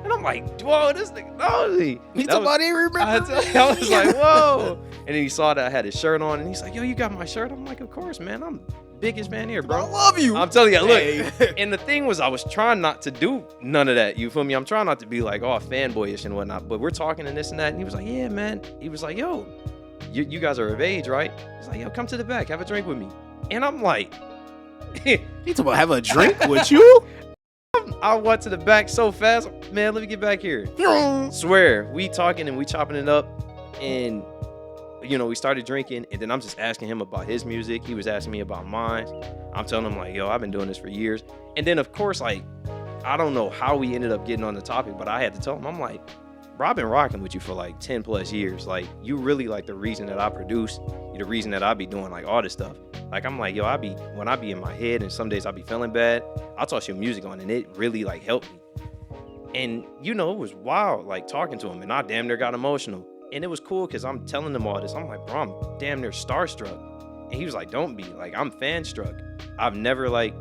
And I'm like, whoa, this nigga knows me. Somebody remember? I was like, whoa. And then he saw that I had his shirt on and he's like, yo, you got my shirt? I'm like, of course, man. I'm biggest fan here, bro. I love you. I'm telling you, look. Hey. And the thing was, I was trying not to do none of that. You feel me? I'm trying not to be like, oh, fanboyish and whatnot. But we're talking and this and that. And he was like, yeah, man. He was like, yo, you guys are of age, right? He's like, yo, come to the back. Have a drink with me. And I'm like, You talking about have a drink with you? I went to the back so fast. Man, let me get back here. Swear, we talking and we chopping it up. And, you know, we started drinking. And then I'm just asking him about his music. He was asking me about mine. I'm telling him, like, yo, I've been doing this for years. And then, of course, like, I don't know how we ended up getting on the topic, but I had to tell him, I'm like, bro, I've been rocking with you for like 10 plus years. Like, you really like the reason that I produce. You're the reason that I be doing like all this stuff. Like, I'm like, yo, when I be in my head and some days I be feeling bad, I'll toss your music on and it really like helped me. And, you know, it was wild, like talking to him and I damn near got emotional. And it was cool because I'm telling him all this. I'm like, bro, I'm damn near starstruck. And he was like, don't be. Like, I'm fan struck. I've never like,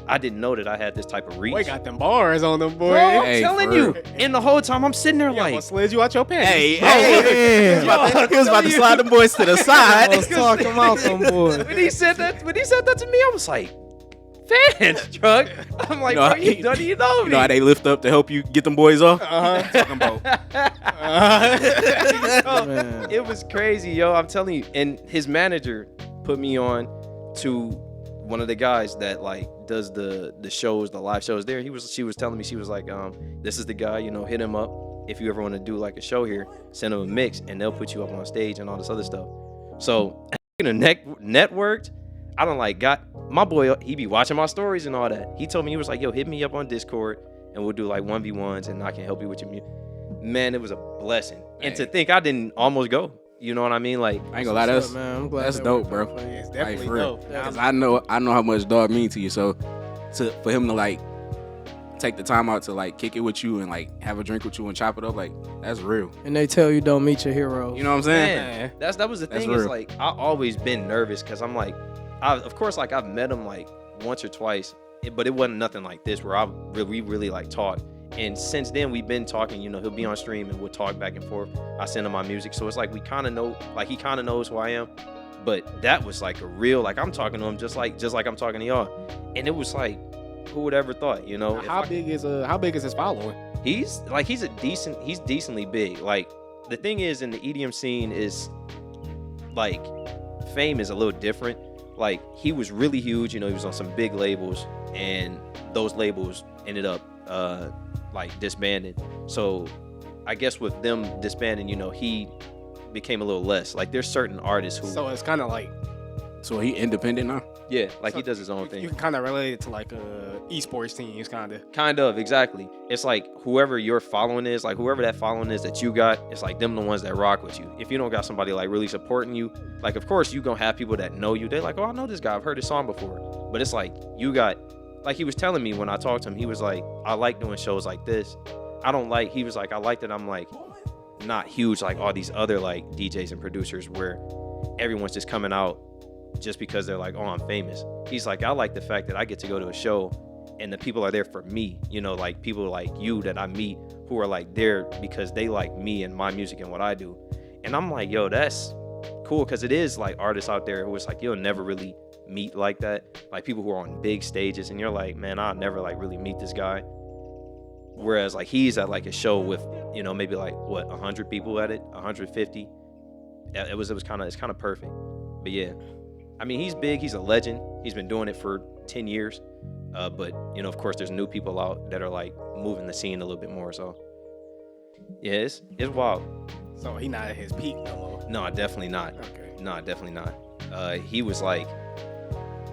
I didn't know that I had this type of reach. Boy got them bars on them, boy. Bro, I'm Hey, telling for you. real. And the whole time I'm sitting there Yeah, I'm gonna like, slid you out your pants. Hey, Bro, hey, he was about to slide the boys to the side. Let's talk about them boys. when he said that to me, I was like, fan struck. I'm like, You know, bro, you don't even know me. You know how they lift up to help you get them boys off? Uh-huh. Talking about. Man. It was crazy, yo. I'm telling you. And his manager put me on to one of the guys that like does the shows, the live shows there. She was telling me, she was like, this is the guy, you know, hit him up. If you ever want to do like a show here, send him a mix and they'll put you up on stage and all this other stuff. So, you know, networked. I don't like got my boy, he be watching my stories and all that. He told me, he was like, yo, hit me up on Discord and we'll do like 1v1s and I can help you with your music. Man, it was a blessing. And to think I didn't almost go. You know what I mean? Like, I ain't gonna lie, that's Man, I'm glad that's that dope, worked bro. out for you. It's Like, definitely for real. dope. Cause I know how much dog mean to you. So for him to like take the time out to like kick it with you and like have a drink with you and chop it up, like that's real. And they tell you don't meet your heroes. You know what I'm saying? man, that was the That's thing is real. like, I always been nervous because I'm like, of course, like I've met him like once or twice, but it wasn't nothing like this where we really like talked. And since then we've been talking, you know, he'll be on stream and we'll talk back and forth. I send him my music. So it's like, we kind of know, like he kind of knows who I am, but that was like a real, like I'm talking to him just like I'm talking to y'all. And it was like, who would ever thought, you know? How big is his following? He's decently big. Like, the thing is in the EDM scene is like, fame is a little different, like he was really huge. You know, he was on some big labels, and those labels ended up like disbanding. So I guess with them disbanding, you know, he became a little less. Like there's certain artists who, So it's kind of like So he independent now. yeah, like so he does his own you thing. can kind of relate it to like esports teams, kind of. Kind of, exactly. It's like whoever your following is, like whoever that following is that you got, it's like them the ones that rock with you. If you don't got somebody like really supporting you, like of course you gonna have people that know you. They're like, oh, I know this guy, I've heard his song before. But it's like you got, like he was telling me when I talked to him, he was like, I like doing shows like this. I don't like, he was like, I like that I'm like not huge like all these other like DJs and producers where everyone's just coming out just because they're like, oh, I'm famous. He's like, I like the fact that I get to go to a show and the people are there for me, you know, like people like you that I meet who are like there because they like me and my music and what I do. And I'm like, yo, that's cool, because it is like artists out there who it's like you'll never really meet like that, like people who are on big stages and you're like, man, I'll never like really meet this guy. Whereas like he's at like a show with, you know, maybe like what, 100 people at it, 150. It's kind of perfect. But yeah, I mean, he's big, he's a legend, he's been doing it for 10 years. But you know, of course there's new people out that are like moving the scene a little bit more. So yeah, it's wild. So he not at his peak no more. No, definitely not. Okay. No, definitely not. He was like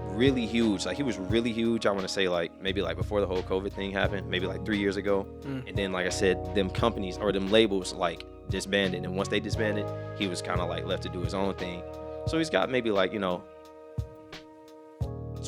really huge. Like he was really huge. I want to say like maybe like before the whole COVID thing happened, maybe like 3 years ago. And then like I said, them companies or them labels like disbanded. And once they disbanded, he was kind of like left to do his own thing. So he's got maybe like, you know,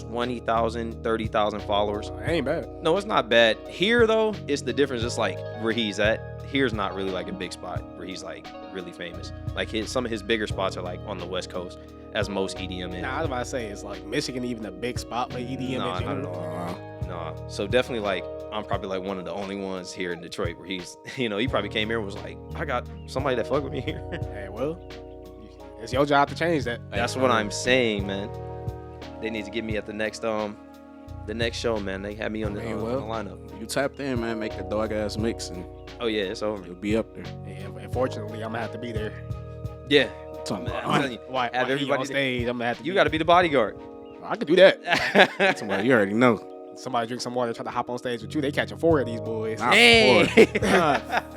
20,000, 30,000 followers. It ain't bad. No, it's not bad. Here though, it's the difference. It's like where he's at. Here's not really like a big spot where he's like really famous. Like some of his bigger spots are like on the West Coast, as most EDM is. Nah, I was about to say, is like Michigan even a big spot for EDM? Nah, in not at general? all. Nah. So definitely like I'm probably like one of the only ones here in Detroit where he's, you know, he probably came here and was like, I got somebody that fuck with me here. Hey, well, it's your job to change that. That's what I'm saying, man. They need to get me at the next show, man. They had me on the, Hey, on the well. lineup. You tapped in, man. Make a dog ass mix, and Oh yeah, it's over. you'll be up there. Yeah, unfortunately, I'm gonna have to be there. Yeah, Talking Man, about- I'm telling you, Why? have He everybody on stage? I'm gonna have to. you got to be the bodyguard. I can do that. Somebody, you already know. Somebody drink some water, try to hop on stage with you. They catching 4 of these boys. Nah. Hey,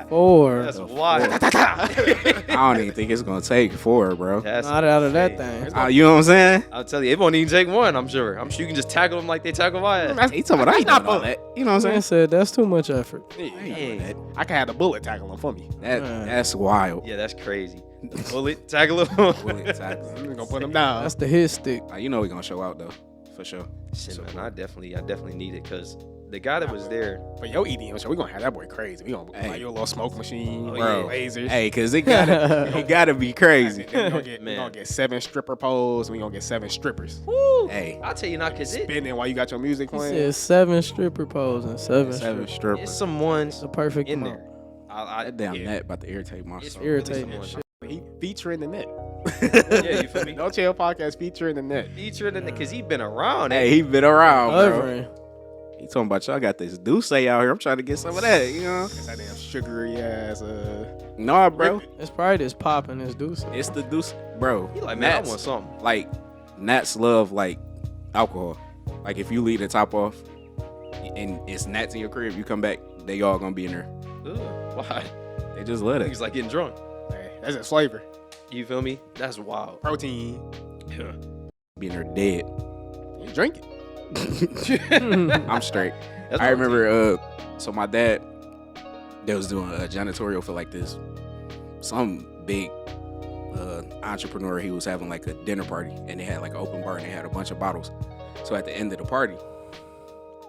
Four. that's wild. I don't even think it's gonna take 4, bro. That's Not out of that insane. thing. You know what I'm saying? I'll tell you, it won't even take one. I'm sure you can just tackle them like they tackle my ass. He talking about I ain't not doing all that. You know what I'm Man saying? said that's too much effort. Hey. I can have the bullet tackle them for me. That's wild. Yeah, that's crazy. Bullet tackle them. Bullet tackle. I'm gonna put them down. That's the hit stick. You know we gonna show out though, for sure. Shit, man, I definitely need it because the guy that was there. For your EDM show, we gonna have that boy crazy. We gonna Hey. buy you a little smoke machine, Oh, bro. yeah. Lasers. Hey, cause it gotta be crazy. Then we gonna get, Man. we gonna get 7 stripper poles. We gonna get 7 strippers Woo! Hey, I'll tell you not because spinning while you got your music He playing. said 7 stripper pose and 7 7 strippers. strippers. it's some ones The perfect in amount. there. I That damn yeah. net about to irritate my It's soul. Irritating really shit. He featuring the net. Yeah, you feel me? No Chill Podcast featuring the net. Featuring in because he been around. Hey, he been around, bro. Covering. He talking about y'all got this Douce out here. I'm trying to get some of that, you know? It's that damn sugary ass. Nah, bro. It's probably this popping this Deuce. It's the Douce, bro. He like, man, I Nats, want something. like Nats love like alcohol. Like if you leave the top off and it's Nats in your crib, you come back, they all gonna be in there. Ugh, why? They just love it. He's like getting drunk. Hey, that's his flavor. You feel me? That's wild. Protein. Be in there dead. You drink it. I'm straight. That's I protein. remember, so my dad, they was doing a janitorial for like this, some big entrepreneur. He was having like a dinner party, and they had like an open bar, and they had a bunch of bottles. So at the end of the party,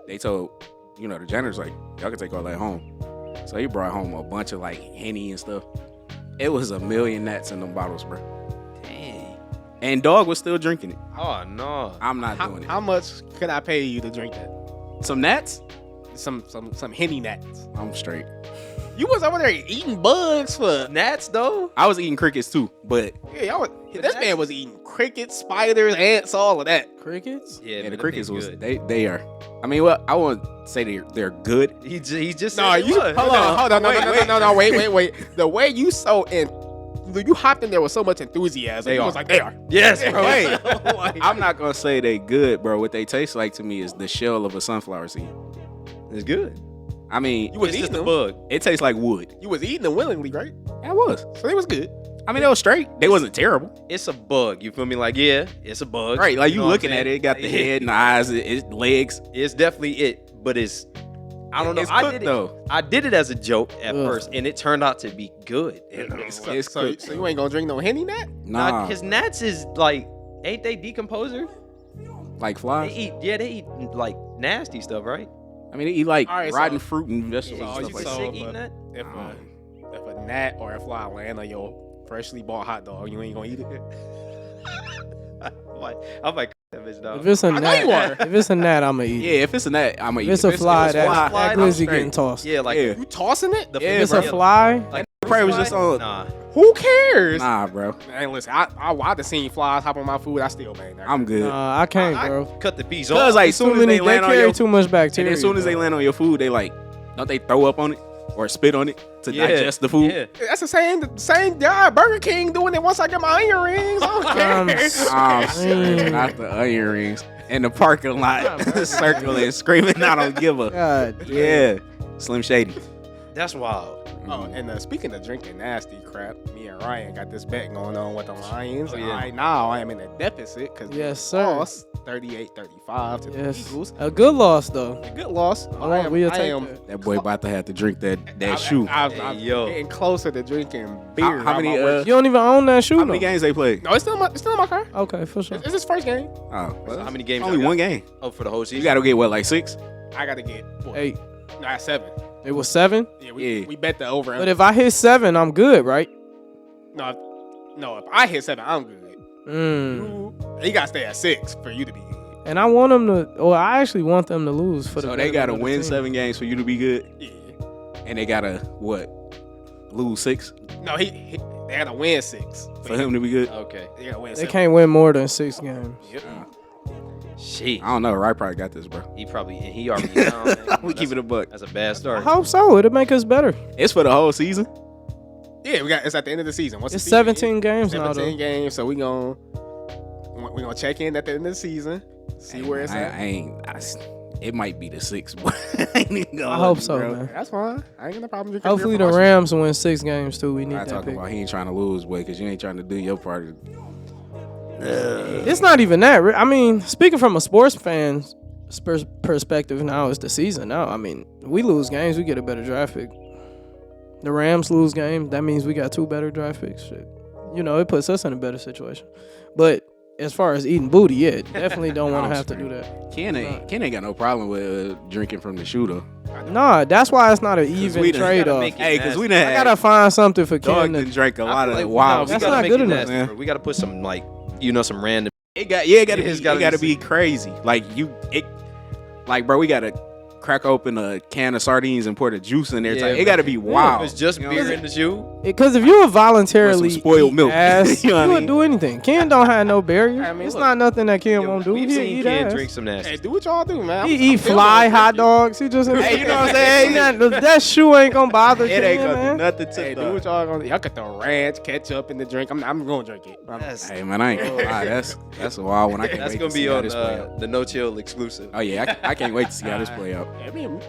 they told, the janitor's like, y'all can take all that home. So he brought home a bunch of like Henny and stuff. It was 1 million Nats in them bottles, bro. Dang. And dog was still drinking it. Oh no. I'm not How, doing it. how much could I pay you to drink that? Some Nats? Some Henny Nats. I'm straight. You was over there eating bugs for. Nats though. I was eating crickets too, but Yeah, y'all was, this man was eating crickets, spiders, ants, all of that. Crickets? Yeah, yeah, man, the them crickets things was good. they are. I mean, well, I wouldn't say they're good. He just No, said it you was. hold on, no, wait. The way you so you hopped in there with so much enthusiasm. They It was are. like they are. Yes, They bro. are. Like, I'm not gonna say they good, bro. What they taste like to me is the shell of a sunflower seed. It's good. I mean, You was It's just eating a them. bug. it tastes like wood. You was eating them willingly, right? Yeah, it was. So they was good. I mean, they was straight. They wasn't terrible. It's a bug. You feel me? Like, yeah, it's a bug. Right, like you know what I'm looking at saying? it, it got the head and the eyes, its legs. It's definitely it, but it's. I don't know. It's I cooked, did it. though. I did it as a joke at Ugh. first, and it turned out to be good. You know? So, It's so, cooked. so you ain't gonna drink no Henny Nat? Nah, His gnats is like, ain't they decomposer? like They flies. eat, yeah, they eat like nasty stuff, right? I mean, they eat like All right, rotten so- fruit and vegetables So and you stuff like saw- that. Sick eating that? If a gnat or a fly land on your freshly bought hot dog, you ain't gonna eat it. I'm like that bitch dog. If it's a I know you gnat, are. if it's a gnat, I'ma eat Yeah, it. if it's a gnat, I'm gonna eat If it's it. a fly, fly, that I'm glizzy straight. getting tossed. Yeah, like Yeah. You tossing it? the If it's a yeah, fly, like Probably was just on. nah. Who cares? Nah, bro. Man, listen, I've seen flies hop on my food. I still bang that. I'm good. I can't, I bro. cut the piece Cause off. like as soon as they land on carry your, too much and bacteria. as soon as they bro. land on your food, they like, don't they throw up on it or spit on it to digest the food? Yeah. That's the same guy. Burger King doing it once I get my onion rings. I don't care. Oh, shit, not the onion rings in the parking lot, circling, screaming, "I don't give a." God, Yeah, Slim Shady. That's wild. Oh, and speaking of drinking nasty crap, me and Ryan got this bet going on with the Lions. Oh, yeah. Right now, I am in a deficit because Yes, sir. lost 38-35 to the yes, Eagles. a good loss though. A good loss. We'll take that. That boy about to have to drink that shoe. I'm Hey, yo. getting closer to drinking beer. How many? You don't even own that shoe. How no? many games they played? No, it's still in my car. Okay, for sure. It's his first game. Oh, well, How many games? only y'all got? one game. Oh, for the whole season. You got to get what, like 6? I got to get what? 8. Nah, 7. It was 7. Yeah, Yeah. we bet the over. But if I hit 7, I'm good, right? No, if I hit 7, I'm good. Mm. You got to stay at 6 for you to be good. And I want them to. Well, I actually want them to lose for the. So they got to betterment of the win team. 7 games for you to be good, Yeah. and they got to what? Lose 6 No, they got to win 6 for him to be good. Okay. They got to win They 7. can't win more than 6 games. Yep. Shit. I don't know. Right, probably got this, bro. He already down. Man. We keep it a buck. That's a bad I start. hope so. It'll make us better. It's for the whole season. Yeah, it's at the end of the season. Once It's the season 17 ends, games now, 17 though. games, so we gonna check in at the end of the season, see where it's at. It might be the 6, but I ain't even gonna I hold hope you, so, bro. man. That's fine. I ain't got no problem drinking. Hopefully beer the for my Rams win 6 games too. We need I that talk pick. about he ain't trying to lose, boy, because you ain't trying to do your part. It's not even that. I mean, speaking from a sports fan's perspective, now it's the season. Now, I mean, we lose games, we get a better draft pick. The Rams lose games, that means we got 2 better draft picks. Shit. You know, it puts us in a better situation. But as far as eating booty, yeah, definitely don't want to have to do that. Ken ain't got no problem with drinking from the shooter. Nah, that's why it's not an even we done- trade-off. make it Hey, because we I done gotta had find something for dog Ken. done to- drank a lot of like, wild. we That's gotta not make good it enough. nasty, bro. We gotta put some some random. It got to It's be gotta it got to be be crazy. Bro, we gotta crack open a can of sardines and pour the juice in there. Yeah, it got to be wild. It's just You know beer what I'm in the shoe. Because if you would voluntarily With some spoiled eat milk. ass, You know what I you would mean? do anything. Ken don't have no barrier. I mean, It's look, not nothing that Ken won't do. We've He seen eat Ken ass. drink some nasty. Hey, do what y'all do, man. He I'm eat still fly gonna hot drink dogs. He just Hey, you know what I'm saying? That shoe ain't gonna bother It Ken, ain't gonna man. do nothing it. to Hey, do the. what y'all gonna do. Y'all got the ranch, ketchup in the drink. I'm gonna drink it. Hey man, I ain't gonna lie. That's a wild one. I can't That's wait gonna to see be how on this play out. the No Chill exclusive. Oh yeah, I can't wait to see how this play out.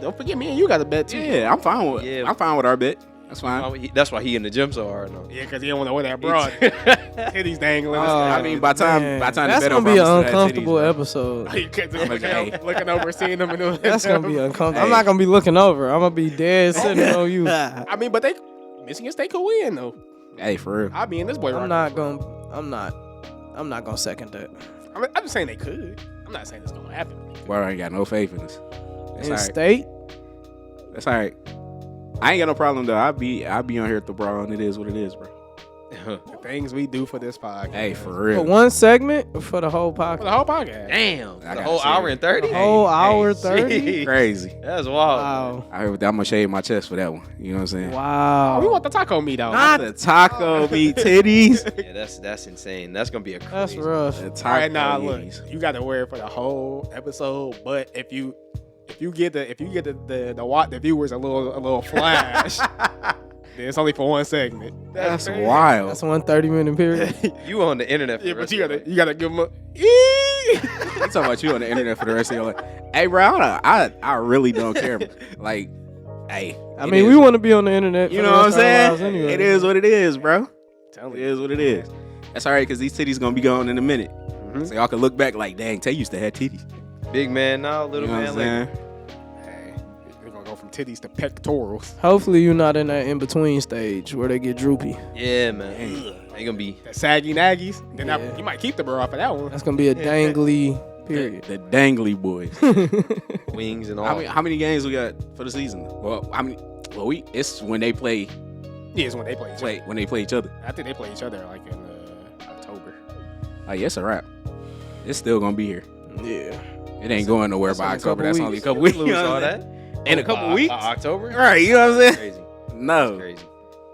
Don't forget me and you got a bet too. Yeah, I'm fine with. Yeah. I'm fine with our bet. That's fine. That's why he in the gym so hard. No. Yeah, because he don't want to wear that broad. Titties dangling. I mean, by the time Man, the that's bet gonna over, be an I'm still at uncomfortable titties, bro. episode. You can't just I'm like, hey. looking over, seeing them. And That's gonna be uncomfortable. I'm Hey. not gonna be looking over. I'm gonna be dead sitting on you. I mean, but Michigan State could win though. Hey, for real. I'll be in this boy. I'm not gonna second that. I'm just saying they could. I'm not saying it's gonna happen. Boy, I ain't got no faith in this. That's In all right. state, That's all right. I ain't got no problem though. I'll be on here at the bra, and it is what it is, bro. The things we do for this podcast. Hey, for for real. one segment or for the whole For podcast. the whole podcast. Damn. I The gotta whole see hour it. and 30? The whole hour Hey, 30. shit. Crazy. That's wild. Wow. I'm gonna shave my chest for that one. You know what I'm saying? Wow. Oh, we want the taco meat out. Not the taco meat titties. Yeah, that's insane. That's gonna be a crazy. That's rough. The All taco right, now look, meats. you got to wear it for the whole episode. But if you get the viewers a little flash, It's only for one segment. That's crazy. wild. That's 1 30-minute period. You on the internet for Yeah, the but rest you of your gotta life. you gotta give him a. You talking about you on the internet for the rest of your life? Hey, bro, I really don't care. Like, hey, I mean, we want to be on the internet. You for know the what I'm rest of our saying? lives anyway. It is what it is, bro. Tell It me. is what it is. That's all right, because these titties gonna be gone in a minute. Mhm. So y'all can look back like, dang, Tay used to have titties. Big man now, little You know man what I'm later. saying? Hey, we're gonna go from titties to pectorals. Hopefully, you're not in that in between stage where they get droopy. Yeah, man. They gonna be. The saggy naggies. Then Yeah. you might keep the bra off of that one. That's gonna be a dangly period. The dangly boys. Wings and all. How many games we got for the season? Well, how many? Well, it's when they play. Yeah, it's when they play each other. Wait, when they play each other. I think they play each other like in October. Like, it's a wrap. It's still gonna be here. Yeah. It ain't going nowhere that's by only a October. couple That's weeks. only a couple We weeks. lose You know all what I'm that saying? In a couple By weeks. October. Right, you know what I'm saying? Crazy. No, Crazy.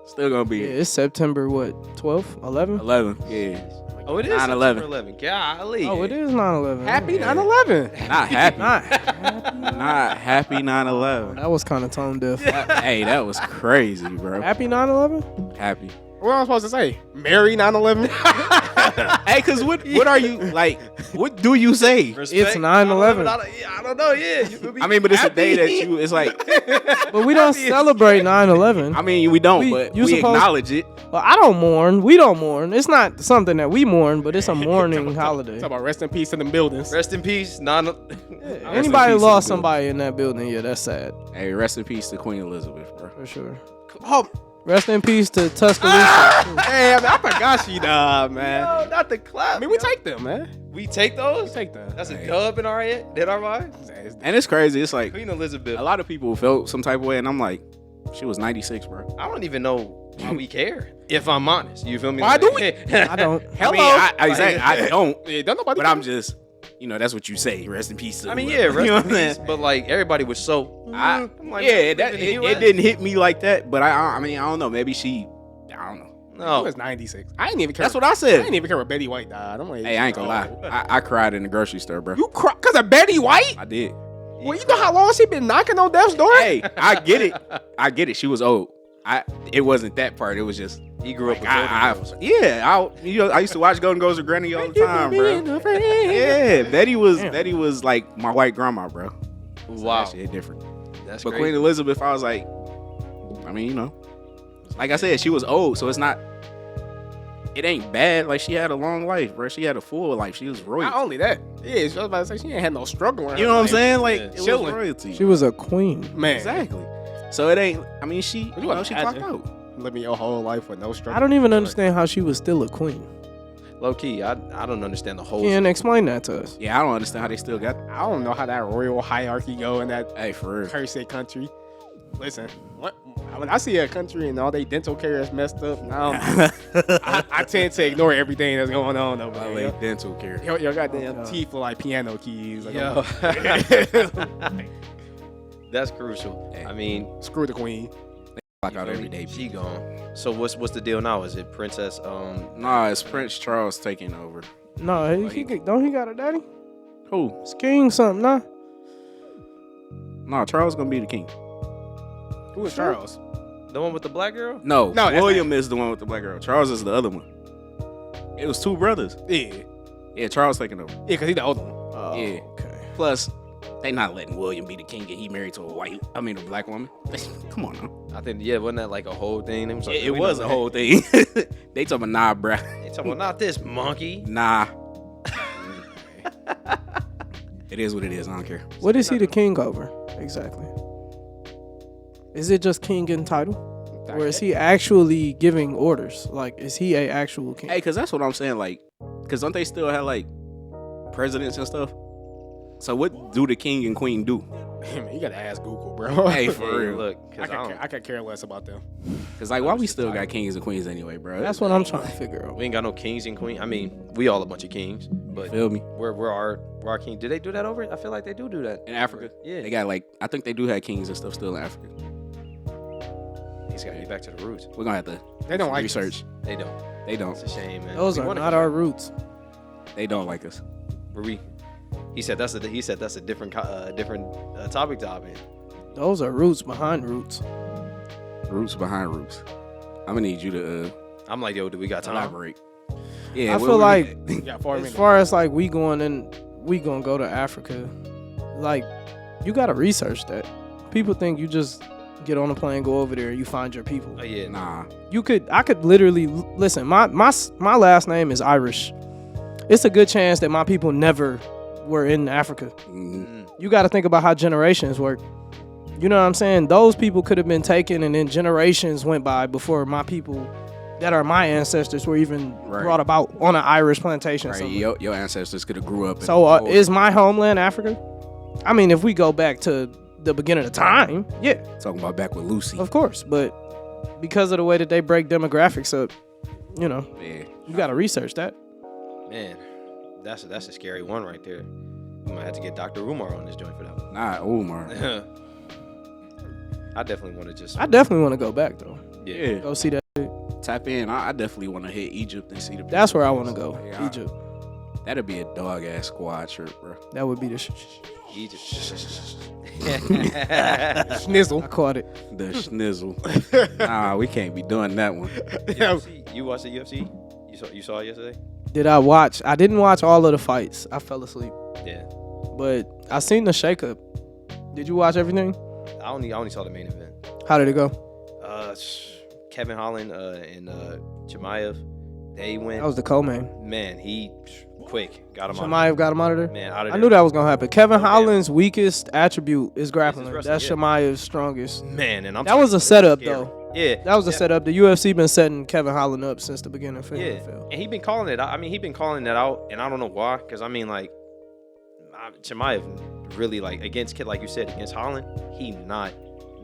still gonna be Yeah, here. it's September, what, 12th, 11th? 11. Yeah. Oh, it is 9/11. September 11. Golly. Oh, it is 9/11. Happy Yeah. 9/11. Not happy. Not Not happy 9/11. That was kind of tone deaf. Hey, that was crazy, bro. Happy 9/11? Happy. What am I supposed to say? Merry 9/11. Hey, cause what are you like? What do you say? Respect. It's 9/11. I don't know. Yeah. You could be I mean, but it's a day that happy. you. It's like, But we don't celebrate 9/11. I mean, we don't, We- but you we supposed- acknowledge it. Well, I don't mourn. We don't mourn. It's not something that we mourn, but it's a mourning holiday. Talk about rest in peace to them buildings. Rest in peace. Anybody peace to lost the somebody in that building, yeah, that's sad, Hey, rest in peace to Queen Elizabeth, bro. for sure. Oh, Rest in peace to Tuscaloosa. Hey, I forgot she died, man. no, not the clap. I mean, we yo. take them, man. We take We those. take them. That's a Hey. dub in our head. In our mind. And it's crazy. It's like Queen Elizabeth. a lot of people felt some type of way, and I'm like, she was 96, bro. I don't even know why we care. If I'm honest, you feel me? Why do we? I don't. I mean, I don't, Yeah, don't nobody. but I'm just, that's what you say. Rest in peace. To I mean, whoever. yeah, rest You know in what I'm peace. saying? But like everybody was so. I, I'm like, yeah, man, that live in the it US. didn't hit me like that, but I mean, I don't know. Maybe she, I don't know. It No, was 96. I ain't even care. That's what I I said. didn't even care when Betty White died. I'm like, Hey, I ain't gonna lie. I cried in the grocery store, bro. You cry because of Betty White? I did. Well, you know how long she been knocking on death's door? Hey, I get it. I get it. She was old. It wasn't that part. It was just he grew up with I Golden Girls. I used to watch Golden Girls with Granny all the time, bro. Yeah, Betty was like my white grandma, bro. So Wow, that shit different. that's But crazy. Queen Elizabeth, I was like, I mean, like I said, she was old, so it ain't bad. Like, she had a long life, bro. She had a full life. She was Not royalty. only that. Yeah, I was about to say she ain't had no struggle. in You her know what I'm life. saying? Like, Yeah. it was Chilling. royalty. She was a queen. Man, Exactly. So it ain't. I mean, she You wanna she clocked imagine? out. living your whole life with no struggle. I don't even understand how she was still a queen. Low key, I don't understand the whole. Can explain that to us. Yeah, I don't understand how they still got. I don't know how that royal hierarchy go in that Hey, for real. cursed country. Listen, when I see a country and all they dental care is messed up, now I tend to ignore everything that's going on over I there. like dental care. Your goddamn Oh, God. teeth are like piano keys. Like, Yo. That's crucial. Hey. I mean, screw the queen. Clock you out feel every me? day. She gone. So what's the deal now? Is it Princess? Nah, it's Prince Charles taking over. No, don't he got a daddy? Who? It's king something, nah. Nah, Charles gonna be the king. Who is Charles? The one with the black girl? No, No, that's William is the one with the black girl. Charles is the other one. It was two brothers. Yeah, Yeah, Charles taking over. because he's the older one. Oh, Yeah. okay. Plus, they not letting William be the king and he married to a black woman. Come on now. I think wasn't that like a whole thing? It was, like, It we was know a that. whole thing. They talking about, nah, bruh. They talking about not this monkey. Nah. It is what it is. I don't care. What is he the king over? Exactly. Is it just king in title? Or is he actually giving orders? Like, is he a actual king? Hey, cause that's what I'm saying. Like, cause don't they still have like presidents and stuff? So what do the king and queen do? Man, you gotta ask Google, bro. Hey, Hey, for real. look, cause I could care less about them. Cause like, why we still got kings and queens anyway, bro? That's what I'm trying to figure out. we ain't got no kings and queens. I mean, we all a bunch of kings, but Feel me? we're our king. Do they do that over? I feel like they do that. In Africa, Yeah. they got like, I think they do have kings and stuff still in Africa. He's got to get back to the roots. We're gonna have to They don't like research. They don't. They don't. It's a shame, man. Those We are wanna not go our back. roots. They don't like us. Where we? He said that's a different topic to hop in. Those are roots behind roots. roots behind roots. I'm gonna need you to I'm like, yo, do we got time? elaborate. Yeah, I where feel we like at? You got 4 as minutes. far as like we gonna go to Africa, like you gotta research that. People think you just get on a plane, go over there, and you find your people. Oh yeah, Nah, I could literally listen. My last name is Irish. It's a good chance that my people never were in Africa. You got to think about how generations work. You know what I'm saying? Those people could have been taken, and then generations went by before my people that are my ancestors were even brought about on an Irish plantation. right? somewhere. Your ancestors could have grew up. So is my homeland Africa? I mean, if we go back to the beginning of time, yeah, talking about back with Lucy? of course. But because of the way that they break demographics up, you know, Yeah, you got to research that. man, that's a scary one right there. We might have to get Dr. Umar on this joint for that one. nah, Umar. I definitely want to just. I definitely want to go back though. Yeah. Go see that. Tap in. I definitely want to hit Egypt and see the. That's where I want to go. Yeah, Egypt. That'd be a dog ass squad trip, bro. That would be the Egypt. Snizzle. I caught it. The schnizzle. Nah, we can't be doing that one. UFC, you watched the UFC? You saw it yesterday? Did I watch? I didn't watch all of the fights. I fell asleep. Yeah. But I seen the shakeup. Did you watch everything? I only saw the main event. How did it go? Kevin Holland and Chimaev, they went. That was the co-main. Man, he quick got him out. Chimaev got him out of there. Man, out of I there. knew that was gonna happen. Kevin Okay. Holland's weakest attribute is grappling. wrestling, That's yeah. Chimaev's strongest. Man, and I'm. That was a setup scared. though. Yeah. That was a setup. The UFC been setting Kevin Holland up since the beginning of the Yeah, NFL. and he been calling it out. I mean, he been calling that out, and I don't know why. Because I mean, like, Chimaev really against kid, like you said, against Holland, he not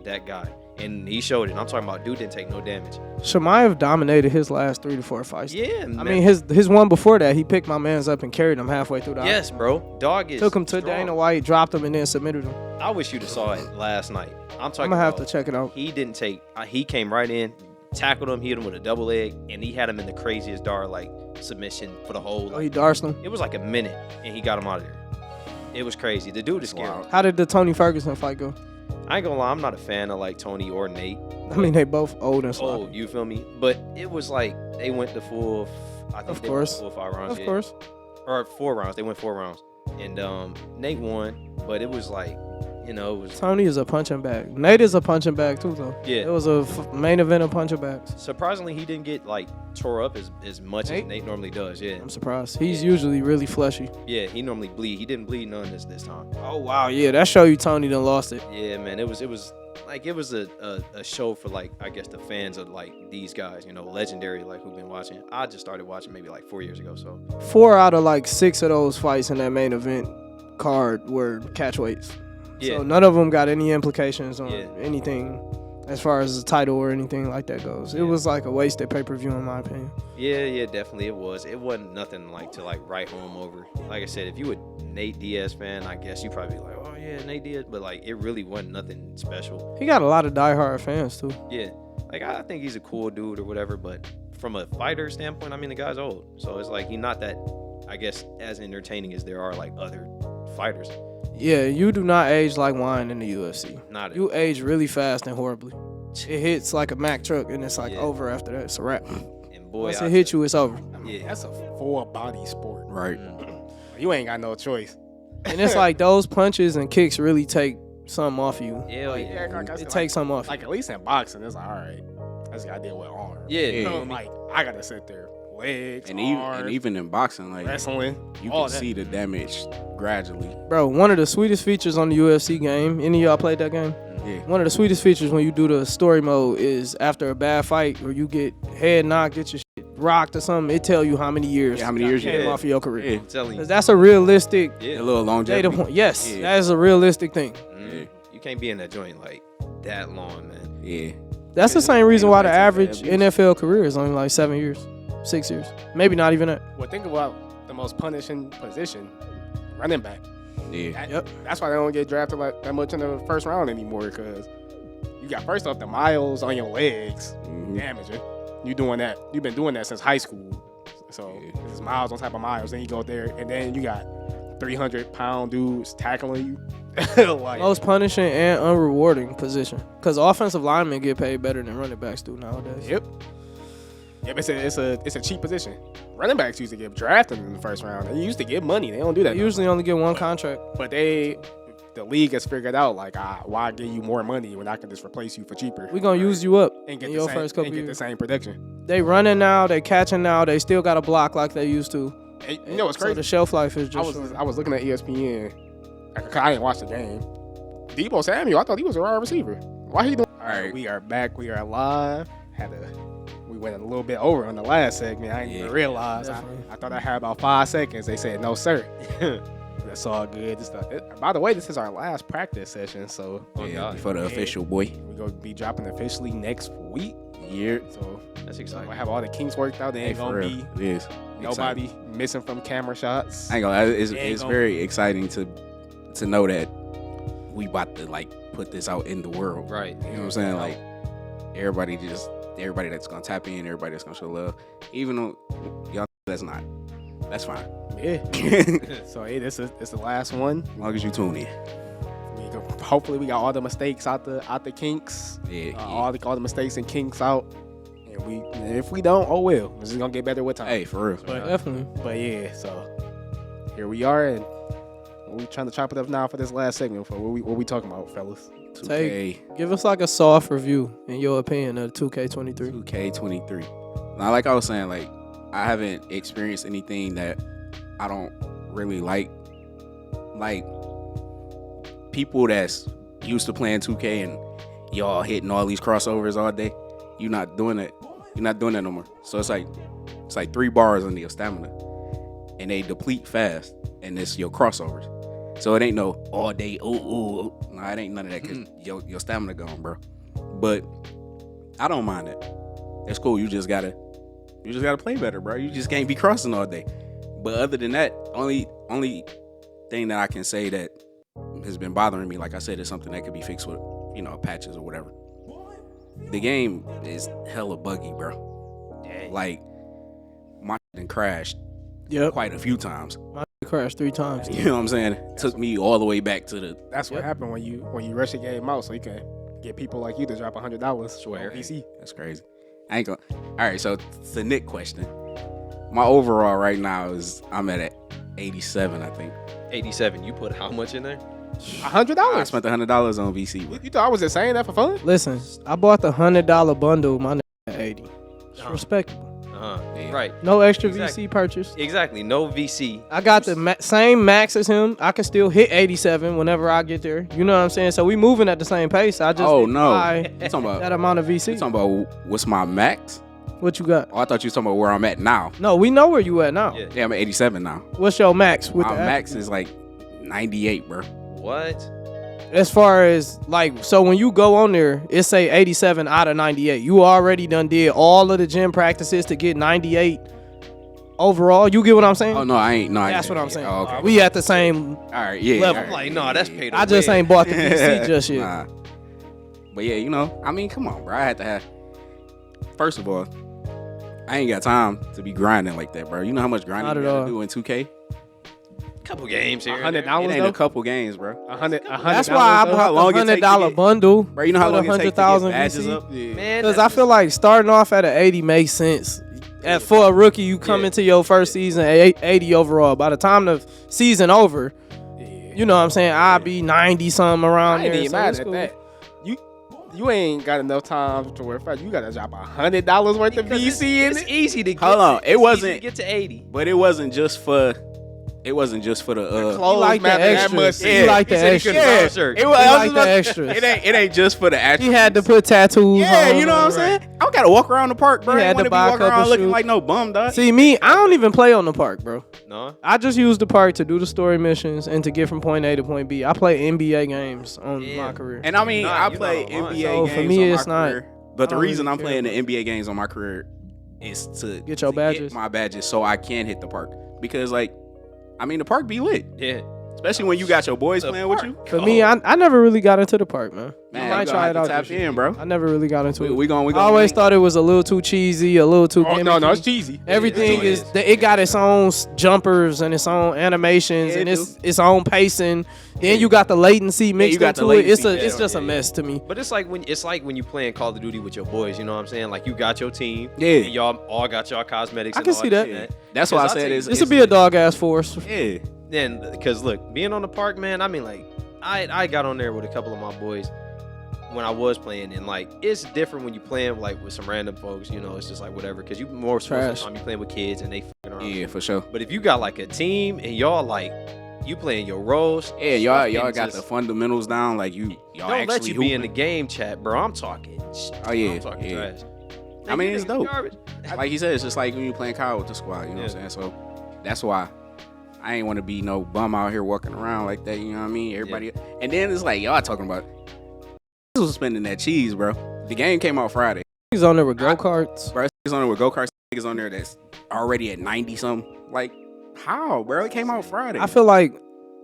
that guy, and he showed it. I'm talking about dude didn't take no damage. Chimaev dominated his last 3 to 4 fights. Yeah, I man. mean his one before that, he picked my man's up and carried him halfway through the Yes, bro. Dog is took him to strong. Dana White, dropped him, and then submitted him. I wish you'd have saw it last night. I'm talking I'm gonna have about to check it out. he didn't take. He came right in, tackled him, hit him with a double leg, and he had him in the craziest submission for the whole. Oh, he darsed him. It was like a minute, and he got him out of there. It was crazy. The dude is scary. Wow. How did the Tony Ferguson fight go? I ain't gonna lie, I'm not a fan of Tony or Nate. I mean, they both old and sloppy. Oh, you feel me? But it was like they went the full. I think Of they went the course. full 5 rounds. Of yeah. course. Or 4 rounds. They went 4 rounds, and Nate won. But it was it was Tony is a punching bag. Nate is a punching bag too, though. yeah. It was a main event of punching bags. Surprisingly, he didn't get tore up as much Nate? as Nate normally does. Yeah, I'm surprised. He's usually really fleshy. yeah. He normally bleed. He didn't bleed none this time. Oh wow, yeah, that show you Tony done lost it. Yeah, man. It was a show for I guess the fans of these guys, legendary who've been watching. I just started watching maybe 4 years ago. So 4 out of 6 of those fights in that main event card were catch weights. yeah, So none of them got any implications on Yeah. anything as far as the title or anything like that goes. It Yeah. was like a wasted pay-per-view in my opinion. yeah, definitely it was. It wasn't nothing to write home over. Like I said, if you a Nate Diaz fan, I guess you probably be like, oh yeah, Nate Diaz, but it really wasn't nothing special. He got a lot of diehard fans too. Yeah, I think he's a cool dude or whatever, but from a fighter standpoint, I mean the guy's old, so it's he's not that, I guess, as entertaining as there are other fighters. Yeah, you do not age like wine in the UFC. Not You age really fast and horribly. It hits like a Mack truck and it's Yeah. over after that. It's a wrap. and boy, Once it hits you, it's over. yeah, That's a full body sport. Right. You ain't got no choice. And it's like those punches and kicks really take something off you. hell yeah, It takes something off you. Like at least in boxing, it's all right. That's got to deal with arms. yeah. You know, yeah. I gotta sit there, legs, And arms, even in boxing, wrestling. you all can that. see the damage gradually. Bro, one of the sweetest features on the UFC game, any of y'all played that game? Yeah. One of the sweetest features when you do the story mode is after a bad fight or you get head knocked, get your shit rocked or something, it tell you how many years Yeah, how many years you came had. off of your career. Yeah. I'm telling you, 'Cause that's a realistic A yeah. little longevity. data point. Yes, Yeah. that is a realistic thing. Mhm. You can't be in that joint that long, man. Yeah. That's the same reason why the Ain't nobody average take that NFL career is only 7 years, 6 years, maybe not even that. Well, think about the most punishing position, running back. Yeah. Yep. That's why they don't get drafted that much in the first round anymore, because you got first off the miles on your legs Mhm. damaging. You doing that? You've been doing that since high school. So Yeah. it's miles on top of miles. Then you go there, and then you got 300-pound dudes tackling you. Like, Most punishing and unrewarding position. Because offensive linemen get paid better than running backs do nowadays. Yep. Yep, it's a cheap position. Running backs used to get drafted in the first round. They used to get money. They don't do that. They no usually more. only get one contract. But the league has figured out, like, why give you more money when I can just replace you for cheaper? We're going to use you up and get in the your same, first couple and get the years. same production. They running now. They catching now. They still got to block like they used to. And you know what's crazy? So the shelf life is just shorter. I was looking at ESPN. I didn't watch the game. Debo Samuel, I thought he was a wide receiver. Why he doing? All right, we are back. We are live. We went a little bit over on the last segment. I didn't even realize. I thought I had about 5 seconds. They said, no, sir. That's all good. By the way, this is our last practice session. So for the official boy. We're going to be dropping officially next week. Yeah. So That's exciting. we'll have all the kinks worked out. There ain't going to be It is. nobody Exciting. missing from camera shots. I ain't gonna lie, it's very exciting to know that we about to like put this out in the world. Right. You know what I'm saying? Like everybody that's gonna tap in, everybody that's gonna show love. Even though y'all that's not. That's fine. Yeah. So hey, this is the last one. As long as you tune in. Hopefully we got all the mistakes out the kinks. Yeah. All the mistakes and kinks out. And if we don't, oh well. This is gonna get better with time. Hey, for real. But, Definitely. But yeah, so here we are, and we trying to chop it up now for this last segment. For what we talking about, fellas? 2K, Give us like a soft review, in your opinion, of 2K23. 2K23. Now, like I was saying, like I haven't experienced anything that I don't really like. Like people that's used to playing 2K and y'all hitting all these crossovers all day. You're not doing it. You're not doing that no more. So it's like 3 bars under your stamina, and they deplete fast, and it's your crossovers. So it ain't no all day. Ooh. Nah, it ain't none of that because your stamina gone, bro. But I don't mind it. It's cool. You just gotta play better, bro. You just can't be crossing all day. But other than that, only thing that I can say that has been bothering me, like I said, is something that could be fixed with, patches or whatever. The game is hella buggy, bro. Dang. Like my shit crashed Yep. quite a few times. My crashed 3 times. You know what I'm saying? Took me all the way back to the. That's what happened when you rush the game out, so you can get people like you to drop $100. Swear. On PC. That's crazy. I ain't gonna. All right, so it's the Nick question. My overall right now is I'm at 87, I think. 87. You put how much in there? $100. I spent $100 on VC. You thought I was just saying that for fun? Listen, I bought the $100 bundle. My nigga at 80. It's Uh-huh. respectable. Yeah. Right. No extra Exactly. VC purchase. Exactly. No VC. I got the same max as him. I can still hit 87 whenever I get there. You know what I'm saying? So we moving at the same pace. I just didn't buy You talking about? that amount of You VC. talking about what's my max? What you got? Oh, I thought you was talking about where I'm at now. No, we know where you at now. Yeah. Yeah, I'm at 87 now. What's your max? With My the max is like 98, bro. What? As far as like, so when you go on there, it say 87 out of 98. You already done did all of the gym practices to get 98 overall. You get what I'm saying? Oh no, I ain't. No, I That's ain't. what I'm saying. Oh, okay. We at the same. All right, yeah. level. all right, Like, no, that's paid. I just ain't bought the PC just yet. Nah. But yeah, I mean, come on, bro. I had to have. First of all, I ain't got time to be grinding like that, bro. You know how much grinding Not you at gotta all. do in 2K? Couple games here. $100 It ain't though? a couple games, bro. $100. That's why I though? how bought long the it take to $100 get- bundle. Bro, you know how for long the it takes to get 100,000 badges VC? up? Yeah. Man, Because I feel like starting off at an 80 makes sense. For a rookie, you come Yeah. into your first season at 80 overall. By the time the season over, you know what I'm saying, I'll be 90 something around I ain't there. even so mad it's at cool. that. You ain't got enough time to work fast. You gotta drop $100 worth of Because VC in it's it. easy to get. Hold on, It's it easy wasn't- to get to 80. But it wasn't just for. It wasn't just for the. Clothes You like the matter that extras. much. You like the He said he extras. couldn't buy Yeah, a shirt. it was. He I was like the about- extras. It ain't just for the He attributes. had to put tattoos Yeah, on. you know what I'm saying? I don't gotta walk around the park, bro. He I had ain't to wanna buy a be walking around couple looking shoes. like no bum, dog. See, me, I don't even play on the park, bro. No. I just use the park to do the story missions and to get from point A to point B. I play NBA games on Yeah. my career. And I mean, Nah, I you're play not online. NBA So games for me, on it's my not- career. But the I don't reason really I'm care playing the about NBA games on my career is to Get your to badges. Get my badges so I can hit the park. Because like, I mean, the park be lit. Yeah. Especially when you got your boys playing with you. For me, I never really got into the park, man. Man, I you might gonna try have it to out. tap this year. in, bro. I never really got into it. We gonna I always thought it was a little too cheesy, a little too gimmicky. Oh, no, it's cheesy. Everything it got its own jumpers and its own animations and its own pacing. Then you got the latency mixed got the into it. It's latency. it's just a mess to me. But it's like when you playing Call of Duty with your boys, you know what I'm saying? Like you got your team, Yeah. and y'all all got y'all cosmetics. I and can all see that. shit. That's why I 'Cause said tell you, it's This would be a dog ass force. yeah. Then, because look, being on the park, man, I mean, like, I got on there with a couple of my boys when I was playing, and like, it's different when you playing like with some random folks, you know, it's just like whatever, because you more most of the Trash. time you playing with kids and they fucking around. Yeah, for sure. But if you got like a team and y'all like, you playing your roles, Yeah, y'all fucking got the just- fundamentals down. Like y'all don't actually let you be in the hooping. game chat, bro. I'm talking. Oh, yeah, I'm talking yeah. trash. I mean, it's dope. Garbage. Like he said, it's just like when you playing COD with the squad. You know what I'm saying? So that's why I ain't want to be no bum out here walking around like that. You know what I mean? Everybody. And then it's like y'all talking about this was spending that cheese, bro. The game came out Friday. He's on there with go karts. Bro, niggas on there with go-karts. Niggas on there that's already at 90 something. Like, how, bro? It came out Friday. I feel like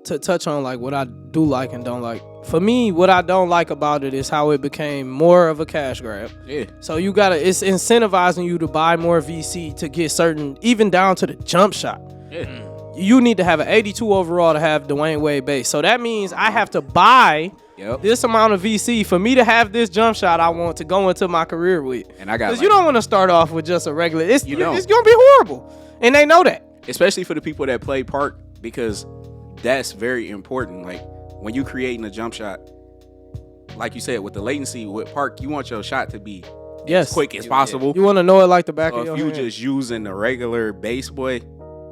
to touch on like what I do like and don't like. For me, what I don't like about it is how it became more of a cash grab. Yeah. So it's incentivizing you to buy more VC to get certain, even down to the jump shot. Yeah. You need to have an 82 overall to have Dwayne Wade base. So that means I have to buy Yep. this amount of VC for me to have this jump shot I want to go into my career with. And I got Because you don't want to start off with just a regular. It's going to be horrible. And they know that. especially for the people that play park, because that's very important. Like when you creating a jump shot, like you said, with the latency with park, you want your shot to be Yes. as quick as possible. You want to know it like the back So of your if you hand. just using the regular base, boy,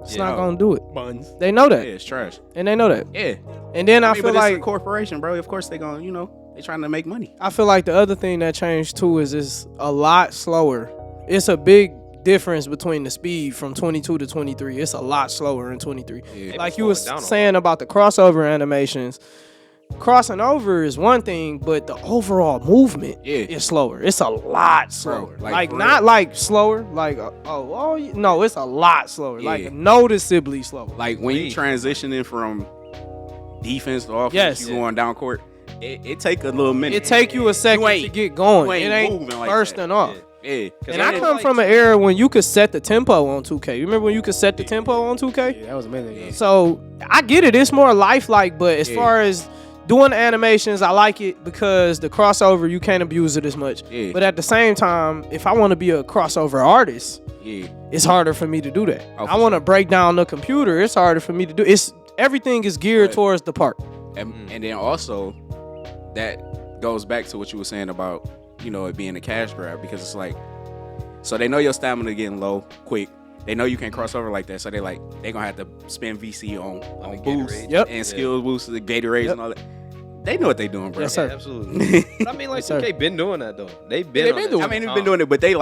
It's not going to do it. Buns. They know yeah, that. it's trash. And they know that. Yeah. And then I mean, feel but like it's a corporation, bro. Of course they gonna, they trying to make money. I feel like the other thing that changed too is it's a lot slower. It's a big difference between the speed from 22 to 23. It's a lot slower in 23. Yeah. Like you was saying about the crossover animations. Crossing over is one thing, but the overall movement is slower. It's a lot slower. Like for not real. like slower, like no, it's a lot slower. Yeah. Like noticeably slower. Like when you transitioning from defense to offense, Yes. you going down court. It take a little minute. It take you a second to get going. you It ain't ain't moving like bursting that. off. Yeah. And I come from an era when you could set the tempo on 2K. You remember when you could set the tempo on 2K? Yeah, that was a minute ago. So I get it. It's more lifelike, but as far as doing the animations, I like it because the crossover, you can't abuse it as much. Yeah. But at the same time, if I want to be a crossover artist, Yeah. it's harder for me to do that. Oh, for I want to break down the computer. It's harder for me to do. Everything is geared Right. towards the part. And then also that goes back to what you were saying about, it being a cash grab, because it's like, so they know your stamina getting low quick. They know you can't cross over like that, so they gonna have to spend VC on boosts Yep. and skills boosts, the Gatorades and all that. They know what they doing, bro. Yes, sir. Yeah, absolutely. But I mean, like, Yes, sir. 2K been doing that though. They've been. They on been that doing I it. mean, they've been doing it, but they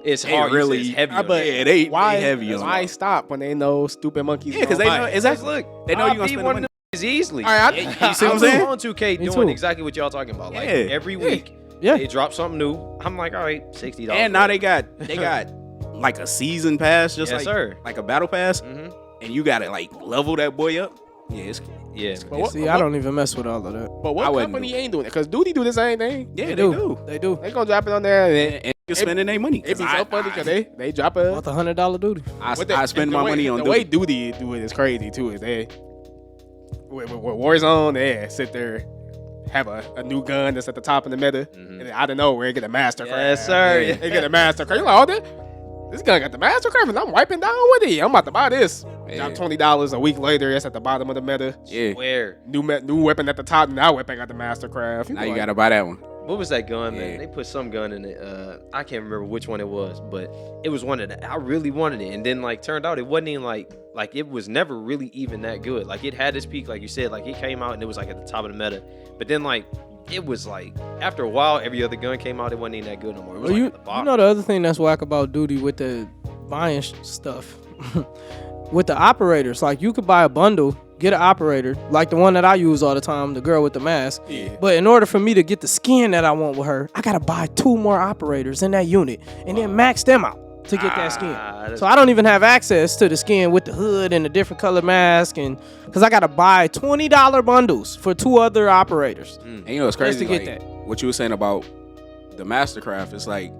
It's they hard. really It's heavy. but they why heavy on why it. stop when they know stupid monkeys? Yeah, because they know exactly. Look, They know I'll you gonna beat spend one the of money. them easily. All right, You see what I'm saying? On 2K Me doing too. exactly what y'all talking about. Like Yeah. every week, Yeah. they drop something new. I'm like, all right, $60. And now they got like a season pass, just Yes, sir. like a battle pass, Mhm. and you gotta level that boy up. Yeah, it's Yeah. But what, See, I don't even mess with all of that. but I what wouldn't company do ain't doing it? Because Duty do the same thing. yeah, They they do. They do. They gonna drop it on there, and And you're spending their money. it be so funny because they drop it. Worth $100 duty. I spend my money on the way Duty. Duty do it is crazy too. Is they with Warzone, they sit there, have a new gun that's at the top of the meta, and then out of nowhere get a master craft. Yes, sir. Yeah, they get a master craft. You're like, this gun got the master craft, and I'm wiping down with it. I'm about to buy this. Yeah. Drop $20 a week later. It's at the bottom of the meta. Yeah. Where? New weapon at the top. Now weapon got the master craft. Now you gotta buy that one. What was that gun, man? Yeah. They put some gun in it. I can't remember which one it was, but it was one that I really wanted it. And then turned out it wasn't even like it was never really even that good. Like it had its peak, like you said, like it came out and it was like at the top of the meta. But then it was after a while, every other gun came out, it wasn't even that good no more. It was Well, at the you bottom. know the other thing that's whack about Duty with the buying stuff, with the operators, like you could buy a bundle, get an operator, like the one that I use all the time, the girl with the mask. Yeah. But in order for me to get the skin that I want with her, I gotta buy 2 more operators in that unit and then max them out. to get that skin. that's- So I don't even have access to the skin with the hood and the different color mask, and because I gotta buy $20 bundles for 2 other operators. And you know it's Just crazy. to get like, that. What you were saying about the Mastercraft, it's like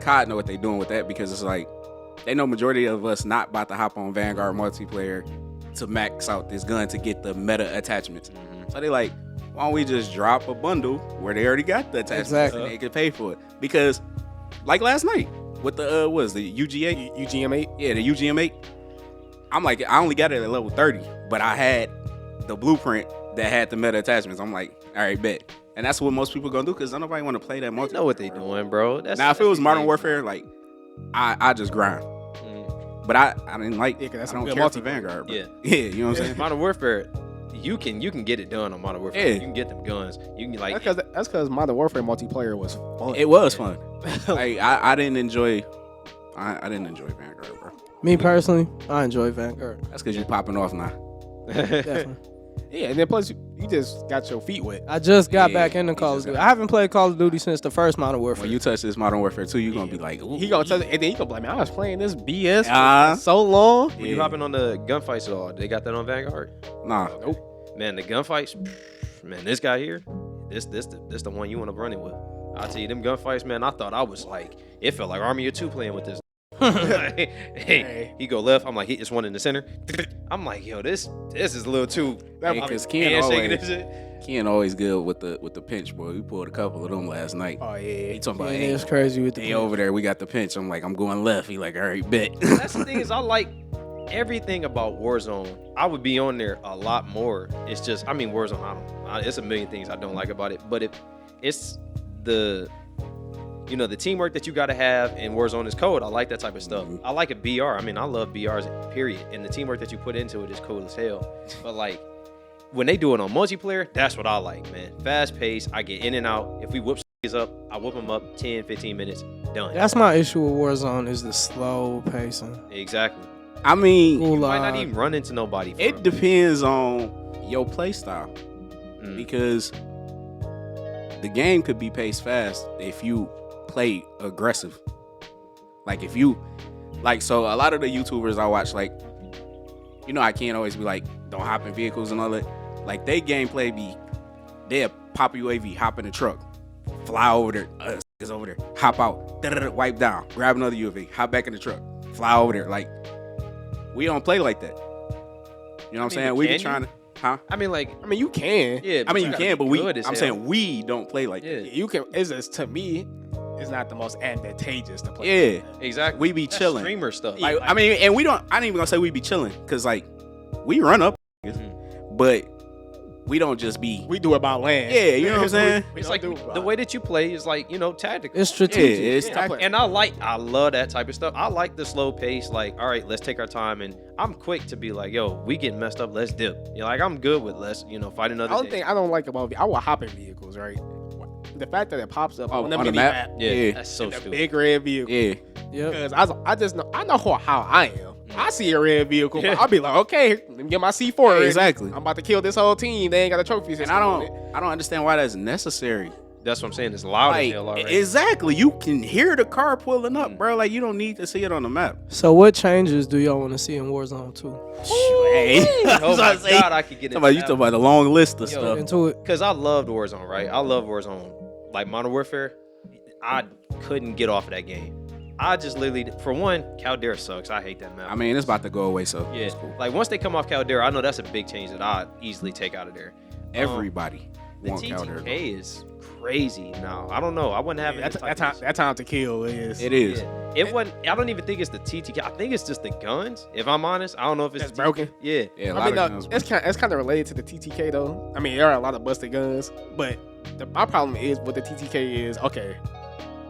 COD know what they doing with that because it's like they know majority of us not about to hop on Vanguard multiplayer to max out this gun to get the meta attachments. So they like, why don't we just drop a bundle where they already got the attachments Exactly. and they can pay for it? Because like last night with the what is the UG8? UGM8. Yeah, the UGM8. I'm like, I only got it at level 30, but I had the blueprint that had the meta attachments. I'm like, all right, bet. And that's what most people gonna do because nobody want to play that They multiplayer. know what they doing, bro. That's, Now, if it was that's Modern the Warfare, like I just grind. But I didn't like. Yeah, 'cause that's I don't some care good for multiplayer. Vanguard. But Yeah. yeah, you know what I'm thing. saying. Modern Warfare, you can get it done on Modern Warfare. Yeah. You can get them guns. You can like That's because Modern Warfare multiplayer was fun. It was fun. Like I didn't enjoy. I didn't enjoy Vanguard, bro. Me personally, I enjoy Vanguard. That's because you popping off now. Definitely. Yeah, and then plus you just got your feet wet. I just got Yeah, back into you Call of just Duty. got- I haven't played Call of Duty since the first Modern Warfare. When you touch this Modern Warfare 2, you're gonna be like, ooh. He gonna tell, and then he gonna blame me. I was playing this BS Uh-huh. for so long. When you hopping on the gunfights at all, they got that on Vanguard. Nah. Man, the gunfights, man, this guy here, this the one you want to run it with. I tell you, them gunfights, man, I thought I was like, it felt like Army of Two playing with this. Hey, he go left. I'm like, it's one in the center. I'm like, yo, this is a little too. Hey, I'm 'cause Ken handshaking always- this shit. Ken always good with the pinch, boy. We pulled a couple of them last night. Oh yeah. He talking about, Yeah, hey, it's crazy with the hey, over there, we got the pinch. I'm like, I'm going left. He like, all right, bet. That's the thing is, I like everything about Warzone. I would be on there a lot more. It's just, I mean, Warzone. It's a million things I don't like about it, but it's the, you know, the teamwork that you got to have in Warzone is code. I like that type of stuff. I like a BR. I mean, I love BRs, period. And the teamwork that you put into it is cool as hell. But like, when they do it on multiplayer, that's what I like, man. Fast pace. I get in and out. If we whoop up, I whoop them up 10, 15 minutes, done. That's my issue with Warzone is the slow pacing. Exactly. I mean, You might not Gulag. even run into nobody. it depends on your play style Mm. because the game could be paced fast if you play aggressive. Like if you, like, so a lot of the YouTubers I watch, like, you know, I can't always be like, don't hop in vehicles and all that. Like they gameplay be, they'll pop a UAV, hop in the truck, fly over there, is over there, hop out, wipe down, grab another UAV, hop back in the truck, fly over there. Like we don't play like that. You know what I'm saying? We be can you? trying to, huh? I mean, like, I mean, you can. yeah. I mean, you gotta can, be but we, good as I'm hell. saying we don't play like Yeah. that. You can. It's just, to me, it's not the most advantageous to play. Yeah. Exactly. We be That's chilling. streamer stuff. Like, I mean, and we don't, I ain't even gonna say we be chilling, cause like, we run up, but we don't just be, We do it by land. Yeah, you know what I'm saying? We it's don't like do it by- the way that you play is like, you know, tactical. It's yeah, strategic. it's Yeah, tactical. And I love that type of stuff. I like the slow pace. Like, all right, let's take our time. And I'm quick to be like, yo, we getting messed up. Let's dip. You know, like, I'm good with let's, you know, fight The another only day. thing I don't like about I will hop in vehicles, right? The fact that it pops up on the on the mini map? map, Yeah, Yeah. that's so the stupid. big red vehicle. Yeah. Yep. Because I just know how I am. I see a red vehicle, but Yeah. I'll be like, okay, let me get my C4 ready. Exactly. I'm about to kill this whole team. They ain't got a trophy system. And I on it. don't understand why that's necessary. That's what I'm saying. It's loud as Like, hell already. exactly. You can hear the car pulling up, bro. Like, you don't need to see it on the map. So what changes do y'all want to see in Warzone 2? Hey. Oh my God, I could get into You talking about a long list of Yo, stuff. Into it. Because I loved Warzone, right? I love Warzone. Like Modern Warfare, I couldn't get off of that game. I just literally, for one, Caldera sucks. I hate that map. I mean, it's about to go away, so yeah. it's cool. Like once they come off Caldera, I know that's a big change that I'd easily take out of there. Everybody The want Caldera. TTK is crazy now. I don't know. I wouldn't have Yeah, it. that time to kill is. It is. Yeah. It wasn't. I don't even think it's the TTK. I think it's just the guns. If I'm honest, I don't know if it's That's the broken. Yeah. Yeah, a I lot mean, of no, guns. it's kind of related to the TTK though. I mean, there are a lot of busted guns, but my problem is with the TTK is okay.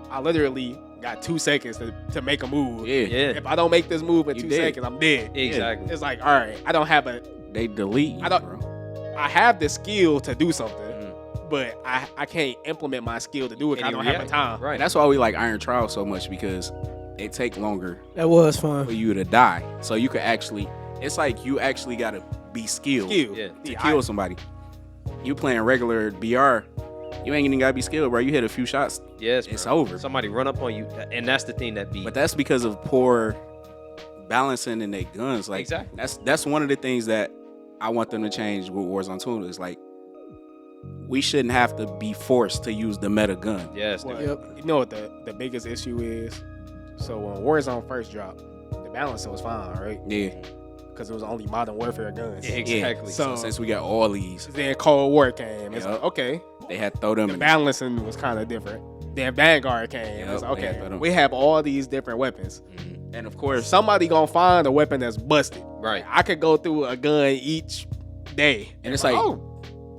I literally got 2 seconds to make a move. Yeah. Yeah. If I don't make this move in You 2 dead. seconds, I'm dead. Exactly. It's like, all right, I don't have They delete you, I don't- bro. I have the skill to do something, Mhm. but I can't implement my skill to do it. 'Cause I And don't you have the time. Right. And that's why we like Iron Trial so much, because it take longer That was for fun. you to die. So you could actually, it's like you actually gotta be skilled Skill. Yeah. to kill somebody. You playing regular BR, You ain't even gotta be skilled, bro. You hit a few shots, Yes, it's bro. over. Somebody run up on you, and that's the thing that be. But that's because of poor balancing in their guns. Like Exactly. that's one of the things that I want them to change with Warzone 2. Is like we shouldn't have to be forced to use the meta gun. Yes, Well, dude. Yep. You know what the biggest issue is? So when Warzone first dropped, the balancing was fine, right? Yeah. Because it was only Modern Warfare guns. Exactly. So- So since we got all these, Then Cold War came. It's Yup. like, okay, they had to throw them the in. balancing was kind of different. Then Vanguard came. Yup, It's like, they had okay, that. we have all these different weapons. And of course, Somebody gonna find a weapon that's busted. Right. I could go through a gun each day, And it's like- oh,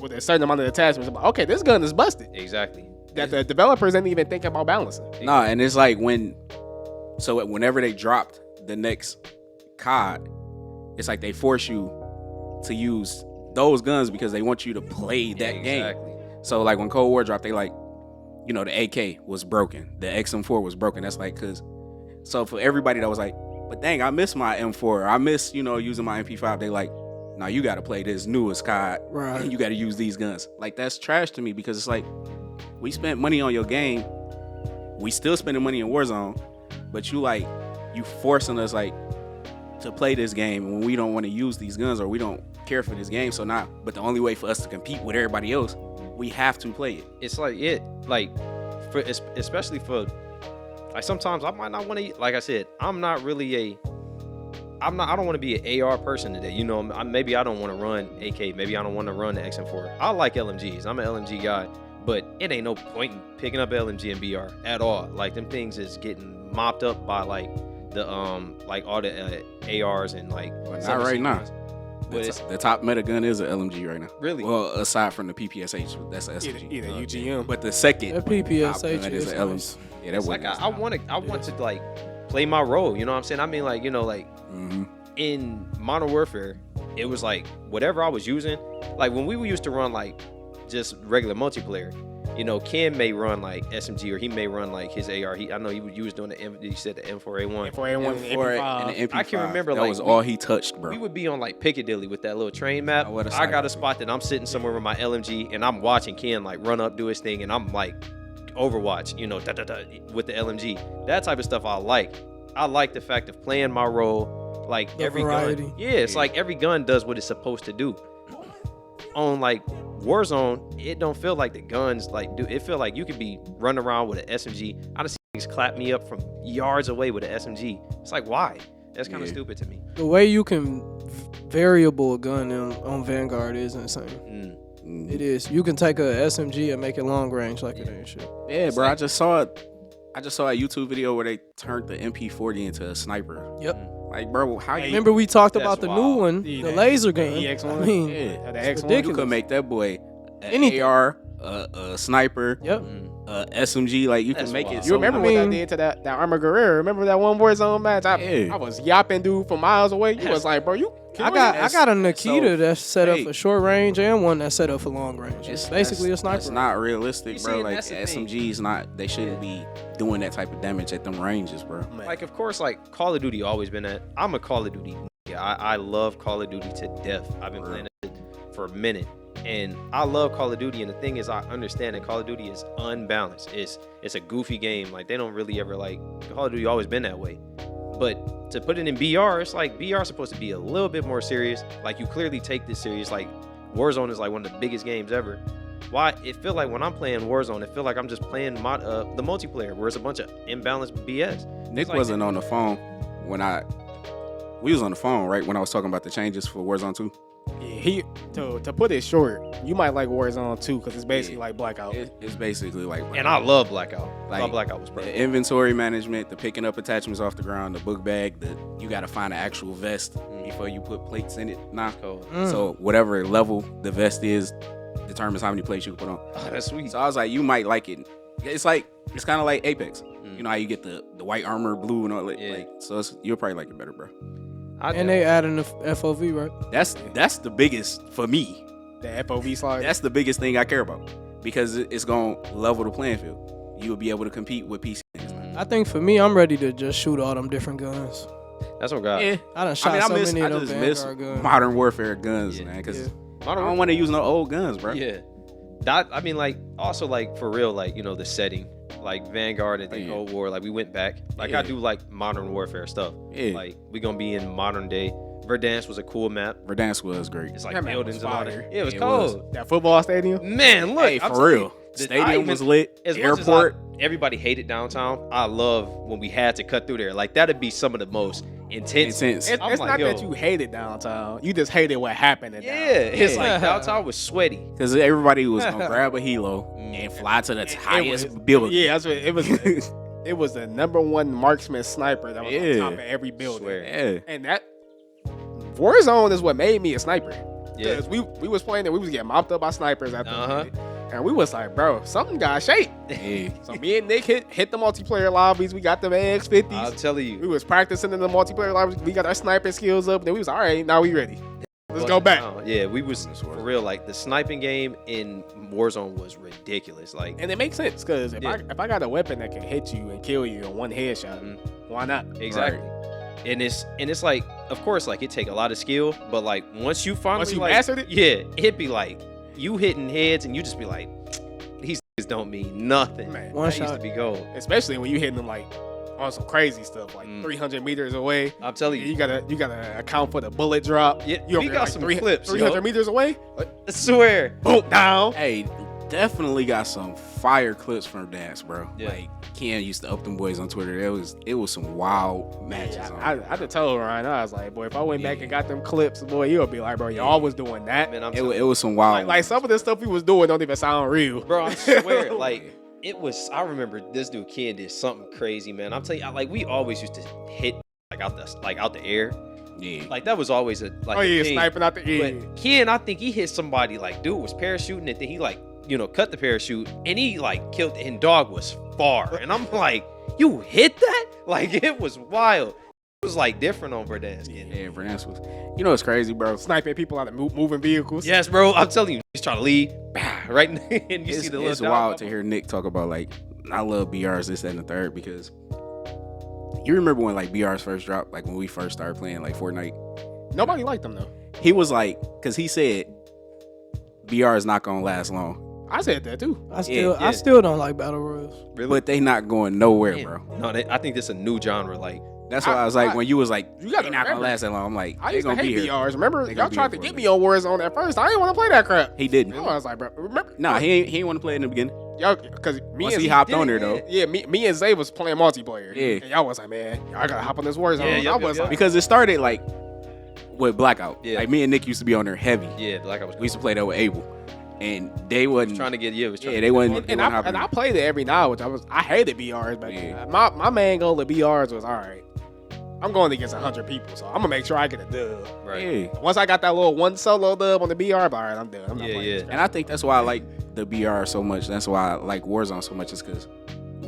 with a certain amount of attachments. I'm like, okay, this gun is busted. Exactly. That the developers didn't even think about balancing. nah, and it's like whenever they dropped the next COD, it's like they force you to use those guns because they want you to play that game. Exactly. So like when Cold War dropped, they like, the AK was broken, the XM4 was broken. That's like so for everybody that was like, but dang, I miss my M4, I miss using my MP5. They like, now you got to play this newest COD, Right. and you got to use these guns. Like that's trash to me because it's like we spent money on your game, we still spending money in Warzone, but you forcing us like to play this game when we don't want to use these guns or we don't care for this game. So now, but the only way for us to compete with everybody else, we have to play it. It's like especially for like sometimes I might not want to. Like I said, I'm not really I don't want to be an AR person today. Maybe I don't want to run AK. Maybe I don't want to run the XM4. I like LMGs. I'm an LMG guy, but it ain't no point in picking up LMG and BR at all. Like them things is getting mopped up by like the like all the ARs and like. But not some right now. guns. But it's The top meta gun is an LMG right now. really. Well, aside from the PPSH, that's an SMG. Either Okay. UGM. But the second That top PPSH gun is is an LMG. nice. Yeah, that it's was like I want to like play my role. You know what I'm saying? I mean, like Mm-hmm. in Modern Warfare, it was like whatever I was using. Like when we used to run like just regular multiplayer, Ken may run like SMG or he may run like his AR. I know you was doing you said the M4A1. M4A1 and and the MP5. MP5. I can remember, that like, was all he touched, bro. We would be on like Piccadilly with that little train map. Oh, what a I got sight. a spot that I'm sitting somewhere with my LMG and I'm watching Ken like run up, do his thing, and I'm like Overwatch, da, da, da, with the LMG. That type of stuff I like. I like the fact of playing my role. Like The every variety. gun. Yeah, it's like every gun does what it's supposed to do. On like Warzone, it don't feel like the guns like do. It feel like you could be running around with an SMG. I done seen niggas clap me up from yards away with an SMG. It's like why? That's kind of Yeah. stupid to me. The way you can variable a gun on Vanguard is insane. Mm. It is. You can take a SMG and make it long range like it ain't shit. Yeah, bro. I just saw a YouTube video where they turned the MP40 into a sniper. Yep. Like, bro, how you Remember we talked That's about the wild. new one, Yeah, the that- laser the gun. EX1. I mean, Yeah, The it's X1. you ridiculous. could make that boy an Anything. AR, a sniper, Yep. Mm. SMG. Like you That's can make wild. it. You so remember I what mean- that did to that Armor Guerrero? Remember that one Warzone match? Yeah. I was yapping dude from miles away. You was like, bro, you. I got a Nikita so that's set up fake. for short range and one that's set up for long range. It's basically a sniper. It's not realistic, You bro. see, Like that's the thing. SMGs, not they shouldn't be doing that type of damage at them ranges, bro. Like, of course, like Call of Duty always been that. I'm a Call of Duty. Yeah, I love Call of Duty to death. I've been playing it for a minute, and I love Call of Duty. And the thing is, I understand that Call of Duty is unbalanced. It's a goofy game. Like they don't really ever like Call of Duty. Always been that way. But to put it in BR, it's like BR is supposed to be a little bit more serious. Like you clearly take this serious. Like Warzone is like one of the biggest games ever. Why it feel like when I'm playing Warzone, it feel like I'm just playing the multiplayer, where it's a bunch of imbalanced BS. Nick like- wasn't on the phone when we was on the phone, right? When I was talking about the changes for Warzone 2. Yeah, to put it short, you might like Warzone 2 because it's basically Yeah. like Blackout. It's basically like, And I love Blackout. I Like, thought Blackout was perfect. the inventory management, the picking up attachments off the ground, the book bag, you got to find an actual vest before you put plates in it. Nah. Cold. So whatever level the vest is determines how many plates you can put on. Oh, that's sweet. So I was like, you might like it. It's kind of like Apex. You know how you get the white armor, blue, and all that. Yeah. Like, so you'll probably like it better, bro. And they adding the FOV, right? That's the biggest for me. The FOV slide. That's the biggest thing I care about because it's gonna level the playing field. You will be able to compete with PC. I think for me, I'm ready to just shoot all them different guns. That's what God. Yeah, I done shot I so miss many of them Vanguard guns. Modern Warfare guns, Yeah. man. Because Yeah. I don't want to use no old guns, bro. Yeah. I mean, like, also, like, for real, like, the setting, like Vanguard and the Cold War, like, we went back. Like, I do like modern warfare stuff. Yeah. Like, we gonna be in modern day. Verdansk was a cool map. Verdansk was great. It's like That map buildings was and all fire. that. Yeah, it was It cold. was. That football stadium. Man, look, Hey, I'm for telling real. you, Stadium was lit. As much as Airport. everybody hated downtown. I love when we had to cut through there. Like, that'd be some of the most intense. Intense. It's, I'm it's like, not yo. that you hated downtown. You just hated what happened in Yeah, downtown. it's like downtown was sweaty. Because everybody was gonna grab a helo and fly to the highest was- building. Yeah, that's what it was. It was the number one marksman sniper that was on Yeah. top of every building. Swear. Yeah. And that Warzone is what made me a sniper. Yeah. Because we was playing and we was getting mopped up by snipers after Uh-huh. and we was like, bro, something got shape. Yeah. So me and Nick hit the multiplayer lobbies. We got the AX-50s. I'm telling We you. was practicing in the multiplayer lobbies. We got our sniping skills up. Then we was all right. Now we ready. Let's go back. Yeah, we was for real. Like, the sniping game in Warzone was ridiculous. Like, And it makes sense because if Yeah. I got a weapon that can hit you and kill you in one headshot, Mhm. why not? exactly. And it's like, of course, like, it take a lot of skill, but like once you finally Once you like, mastered it? yeah, it'd be like you hitting heads and you just be like, these niggas don't mean nothing. Man, One That used shot. to be gold. especially when you hitting them like on some crazy stuff, like 300 meters away. I'm telling You you, gotta account for the bullet drop. Yeah, you we over got there, some 300 clips, 300 yo. meters away. I swear. Boom down. Hey, definitely got some fire clips from Verdansk, bro. Yeah. Like Ken used to up them boys on Twitter. It was some wild matches. Yeah, on I just told Ryan, I was like, boy, if I went back and got them clips, boy, you'll be like, bro, y'all was doing that. Man, I'm it, telling it was some wild. Like some of the stuff he was doing don't even sound real. Bro, I swear, like, it was. I remember this dude Ken did something crazy, man. I'm telling you, like, we always used to hit like out the air. yeah. Like, that was always a like. Oh a yeah, thing. sniping out the air. But Ken, I think he hit somebody. Like, dude was parachuting, and then he like cut the parachute, and he like killed. And dog was far, and I'm like, you hit that? Like, it was wild. It was like different on Verdansk. Yeah, Verdansk was. You know what's crazy, bro? Sniping people out of moving vehicles. Yes, bro. I'm telling you, he's trying to leave. Right, and you see the little It's dot wild pop to up. hear Nick talk about like I love BRs this that, and the third because you remember when like BRs first dropped, like when we first started playing like Fortnite. Nobody liked them though. He was like, because he said BR is not gonna last long, I said that too. I still yeah. I still don't like battle royals. Really? but they not going nowhere, Man. bro. No, I think this is a new genre. Like, That's why I was like, I- when you was like, you gotta they not gonna remember, last that long. I'm like, I they used to gonna be hate here. BRs. Remember, They y'all gonna be tried to here for get a me on Warzone at first. I didn't want to play that crap. He didn't. I was like, bro, remember? Nah, he ain't want to play it in the beginning. Y'all, because me Once and he Z- hopped on there though, yeah, me and Zay was playing multiplayer. Yeah. And y'all was like, man, y'all gotta hop on this Warzone. Yeah, I yep, was yep. like, because it started like with Blackout. Yeah. Like me and Nick used to be on there heavy. yeah, like I was We used to play that with Abel, and they wasn't. trying to get was trying Yeah, to they get wasn't. and I played it every now, which I hated BRs, but Yeah. my main goal of BRs was all right. I'm going against 100 people, so I'm gonna make sure I get a dub. right. Yeah. Once I got that little one solo dub on the BR, all right, I'm done. I'm not Yeah, playing yeah. this And crap. I think that's why I like the BR so much. That's why I like Warzone so much. Is because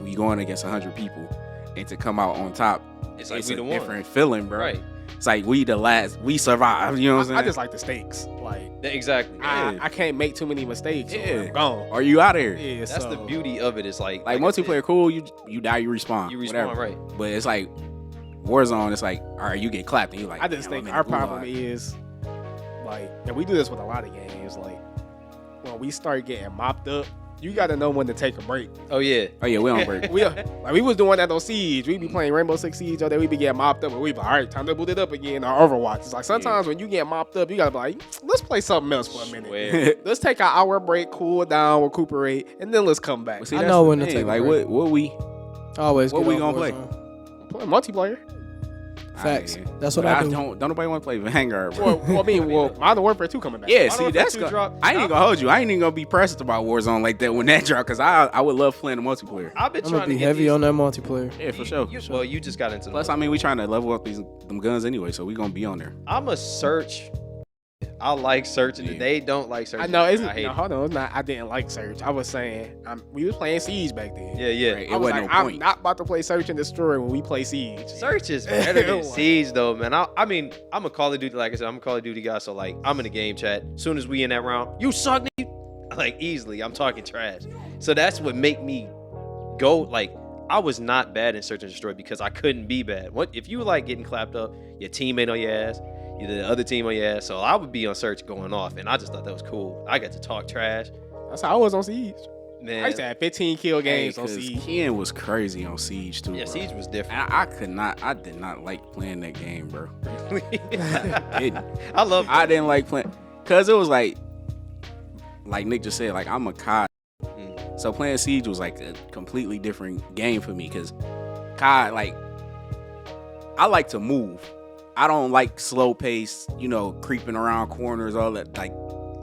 we going against 100 people, and to come out on top, It's like we a the one. different feeling, bro. Right. It's like we the last. We survived. You know what I'm saying? I just like the stakes. Like Exactly. Yeah. I can't make too many mistakes. Or Yeah. I'm gone. Are you out of here? Yeah, That's so, the beauty of it. Is like Like I said, multiplayer, cool. You die, you respawn. You respawn, whatever. right? But it's like Warzone. It's like, all right, you get clapped, and you like. I just "Damn, think I'm in our the gulag." problem is like, and we do this with a lot of games. Like when we start getting mopped up, you got to know when to take a break. Oh yeah. Oh yeah, we on break. We was doing that on Siege. We be playing Rainbow Six Siege all day. We be getting mopped up, and we be like, all right, time to boot it up again. Or Overwatch. It's like sometimes when you get mopped up, you gotta be like, let's play something else for a minute. Swear. Let's take an hour break, cool down, recuperate, and then let's come back. But see, I that's know the when to thing, take a like break. what we Always. What get we off gonna play? Warzone. Play multiplayer. Facts. yeah. That's what But I do. don't nobody want to play Vanguard, bro. Well, I mean, Modern Warfare 2 coming back. Yeah, Modern see, Warfare that's 2 gonna, dropped. I ain't even gonna hold you. I ain't even gonna be pressed about Warzone like that when that drop, because I would love playing the multiplayer. I've been I'm trying gonna be to get heavy these, on that multiplayer. Yeah, for sure. Well, you just got into. Plus, I mean, we trying to level up them guns anyway, so we gonna be on there. I'm a search. I like searching. Yeah. They don't like searching. I know. It's, I hate no, it. hold on. It's not. I didn't like Search. I was saying we was playing Siege back then. Yeah, yeah. Right. I It was wasn't like, no I'm point. not about to play Search and Destroy when we play Siege. Search is better than Like- Siege, though, man. I mean, I'm a Call of Duty. Like I said, I'm a Call of Duty guy. So like, I'm in the game chat. As soon as we in that round, you suck, nigga. Like easily, I'm talking trash. So that's what make me go. Like, I was not bad in Search and Destroy because I couldn't be bad. What if you like getting clapped up, your teammate on your ass, the other team on your ass? So I would be on Search going off, and I just thought that was cool. I got to talk trash. That's how I was on Siege. Man. I used to have 15 kill games on 'cause Siege. Ken was crazy on Siege too. Yeah, bro. Siege was different. And I did not like playing that game, bro. Didn't. I love. I didn't like playing, cause it was like Nick just said, like I'm a COD, so playing Siege was like a completely different game for me. Cause COD, like I like to move. I don't like slow pace, creeping around corners, all that. Like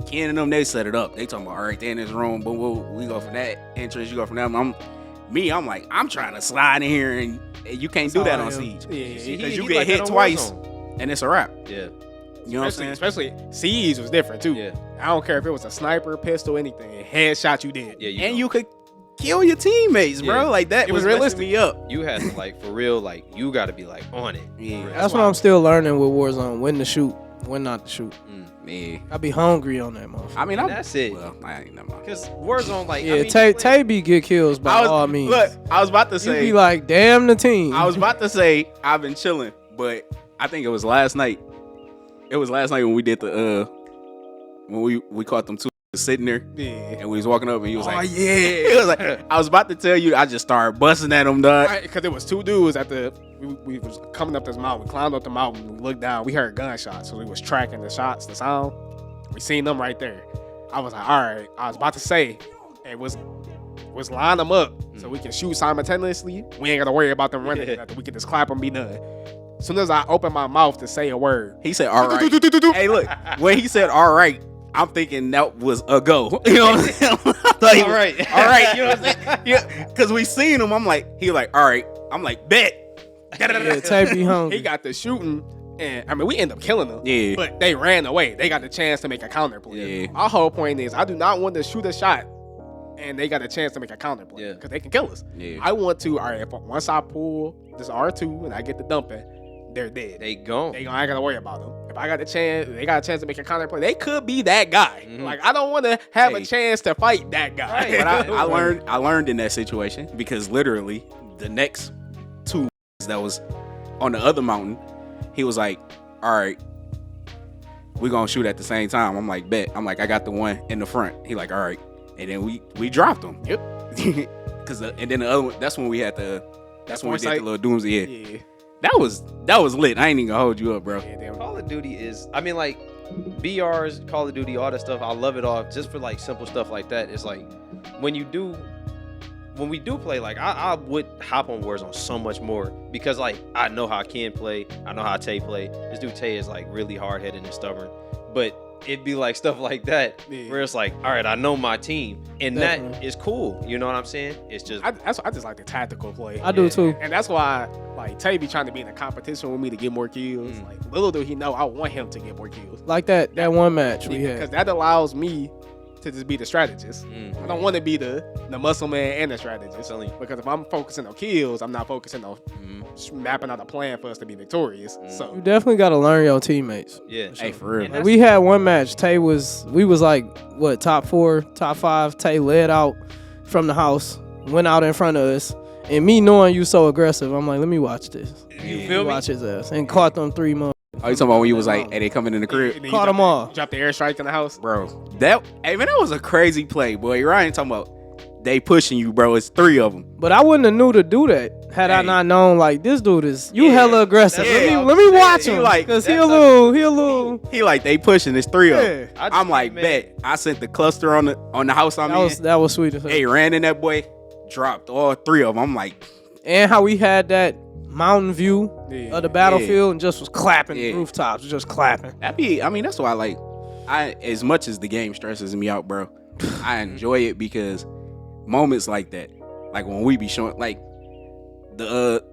Ken and them, they set it up. They talking about, all right, they in this room, boom, boom, we go from that entrance, you go from that. I'm like, I'm trying to slide in here, and you can't do that on Siege. Yeah, Because you he get like hit that on twice, Warzone. and it's a wrap. Yeah. You know what I'm saying? Especially Siege was different too. Yeah. I don't care if it was a sniper, pistol, anything. Headshot you did. Yeah. And you could kill your teammates, bro. Yeah. Like that It was was realistic. messing me up. You had to like for real, like you got to be like on it. Yeah. That's what I'm still learning with Warzone. When to shoot, when not to shoot. Yeah. I be hungry on that motherfucker. I mean, And that's it. Well, I ain't never mind. Because Warzone, like, Yeah, I mean, Tay be get kills by all means. Look, I was about to You say, be like, damn the team. I was about to say I've been chilling, but I think it was last night. It was last night when we did the when we caught them two sitting there Yeah. and we was walking up and he was like, yeah. it was like, I was about to tell you, I just started busting at him, dog. Because there was two dudes at we was coming up this mountain. We climbed up the mountain. We looked down. We heard gunshots. So we was tracking the shots, the sound. We seen them right there. I was like, all right. I was about to say, it was line them up so we can shoot simultaneously. We ain't got to worry about them running. Yeah. We can just clap and be done. As soon as I open my mouth to say a word, He said, all right. Hey, look, when he said, all right, I'm thinking that was a go. You know what I'm saying? I thought he was, All right. all right. You know what I'm saying? Yeah, because we seen him. I'm like, he like, all right. I'm like, bet. Yeah, Tay be hungry. he got the shooting. And I mean, we end up killing them. Yeah. But they ran away. They got the chance to make a counter play. Yeah. Our whole point is, I do not want to shoot a shot, and they got a chance to make a counter play Yeah. because they can kill us. Yeah. I want to. All right, once I pull this R2 and I get the dumping, they're dead. They gone. I ain't gotta worry about them. If I got the chance, they got a chance to make a counter play. They could be that guy. Mhm. Like I don't want to have Hey. a chance to fight that guy. Right. But I learned in that situation because literally the next two that was on the other mountain, he was like, all right, we're gonna shoot at the same time. I'm like, bet. I'm like, I got the one in the front. He like, all right. And then we dropped him. Yep. And then the other one, that's when we had that's when we did the Foresight? little doomsday. Yeah. Yeah. That was lit. I ain't even gonna hold you up, bro. Yeah, damn. Call of Duty is, I mean, like, BRs, Call of Duty, all that stuff. I love it all. Just for like simple stuff like that. It's like when we do play, like I would hop on Warzone so much more because like I know how Ken play, I know how Tay play. This dude Tay is like really hard headed and stubborn, but it'd be like stuff like that Yeah. where it's like, all right, I know my team, and Definitely. that is cool. You know what I'm saying? It's just I just like the tactical play. I do Yeah. too. And that's why, like, Tay be trying to be in a competition with me to get more kills. Mm. Like, little do he know, I want him to get more kills. Like that one match we Because had. that allows me to just be the strategist. mm, I don't want to be the muscle man and the strategist. telling you. Because if I'm focusing on kills, I'm not focusing on mapping out a plan for us to be victorious. You So, definitely gotta learn your teammates. Yeah. Hey, for real. And Like, we had one match. We was like what, top 4, top 5. Tay led out from the house, went out in front of us, and me knowing you so aggressive, I'm like, let me watch this. You feel me? Watch his ass and caught them 3 months. Oh, you talking about when you was like, hey, they coming in the crib? and then you Caught drop 'em all. Drop the airstrike in the house. Bro, hey man, that was a crazy play, boy. Ryan talking about they pushing you, bro. It's 3 of them. But I wouldn't have knew to do that had I Hey. not known like this dude is you Yeah, hella aggressive. that's Let what me I'm saying. watch He him like- because he that's a little. He like they pushing. It's 3 of them. Yeah. I just I'm like, mad. bet. I sent the cluster on the house I'm That was sweet as hell. Hey, ran in that boy, dropped all 3 of them. I'm like, And how we had that mountain view Yeah. of the battlefield and just was clapping Yeah. rooftops, just clapping. that's why I as much as the game stresses me out, bro, I enjoy it because moments like that, like when we be showing, like the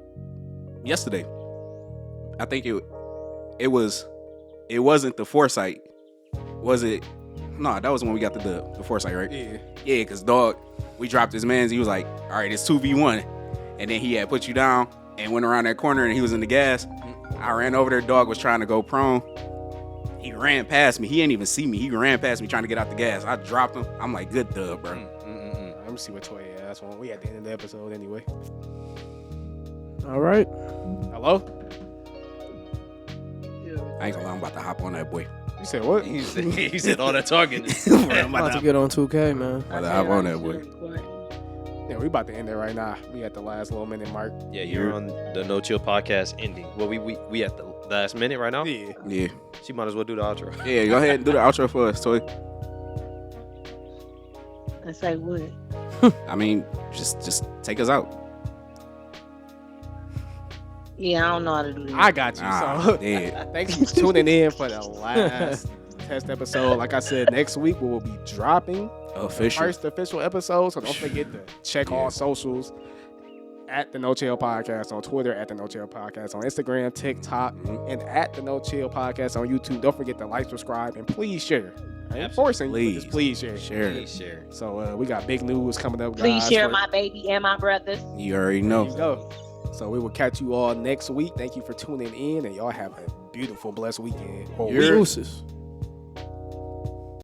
yesterday, I think it wasn't the foresight, was it? No, that was when we got the foresight, right? Yeah. Yeah, cause dog, we dropped his man's. He was like, all right, it's 2v1, and then he had put you down and went around that corner and he was in the gas. I ran over there. Dog was trying to go prone. He ran past me. He didn't even see me. He ran past me trying to get out the gas. I dropped him. I'm like, good dub, bro. Let me see what toy. Yeah, that's one. We at the end of the episode anyway. All right. Hello? Yeah. I ain't gonna lie, I'm about to hop on that boy. You said what? He said all that talking. I'm about to get on 2K, man. About to hop on that boy. Yeah, we about to end it right now. We at the last little minute mark. Yeah, you're on the No Chill podcast ending. Well, we at the last minute right now. Yeah. Yeah. She might as well do the outro. Yeah, go ahead and do the outro for us, Toy. That's like what? I mean, just take us out. Yeah, I don't know how to do that. I got you. So Damn. thanks for tuning in for the last test episode. Like I said, next week we will be dropping Official. first official episode. So don't forget to check all socials at the No Chill Podcast on Twitter, at the No Chill Podcast on Instagram, TikTok, and at the No Chill Podcast on YouTube. Don't forget to like, subscribe, and please share. I ain't forcing you, but just please share. Share. Please share. So we got big news coming up, guys. Please share for- my baby and my brothers. You already There you know. go. So we will catch you all next week. Thank you for tuning in, and y'all have a beautiful, blessed weekend. Or You're- week. Deuces.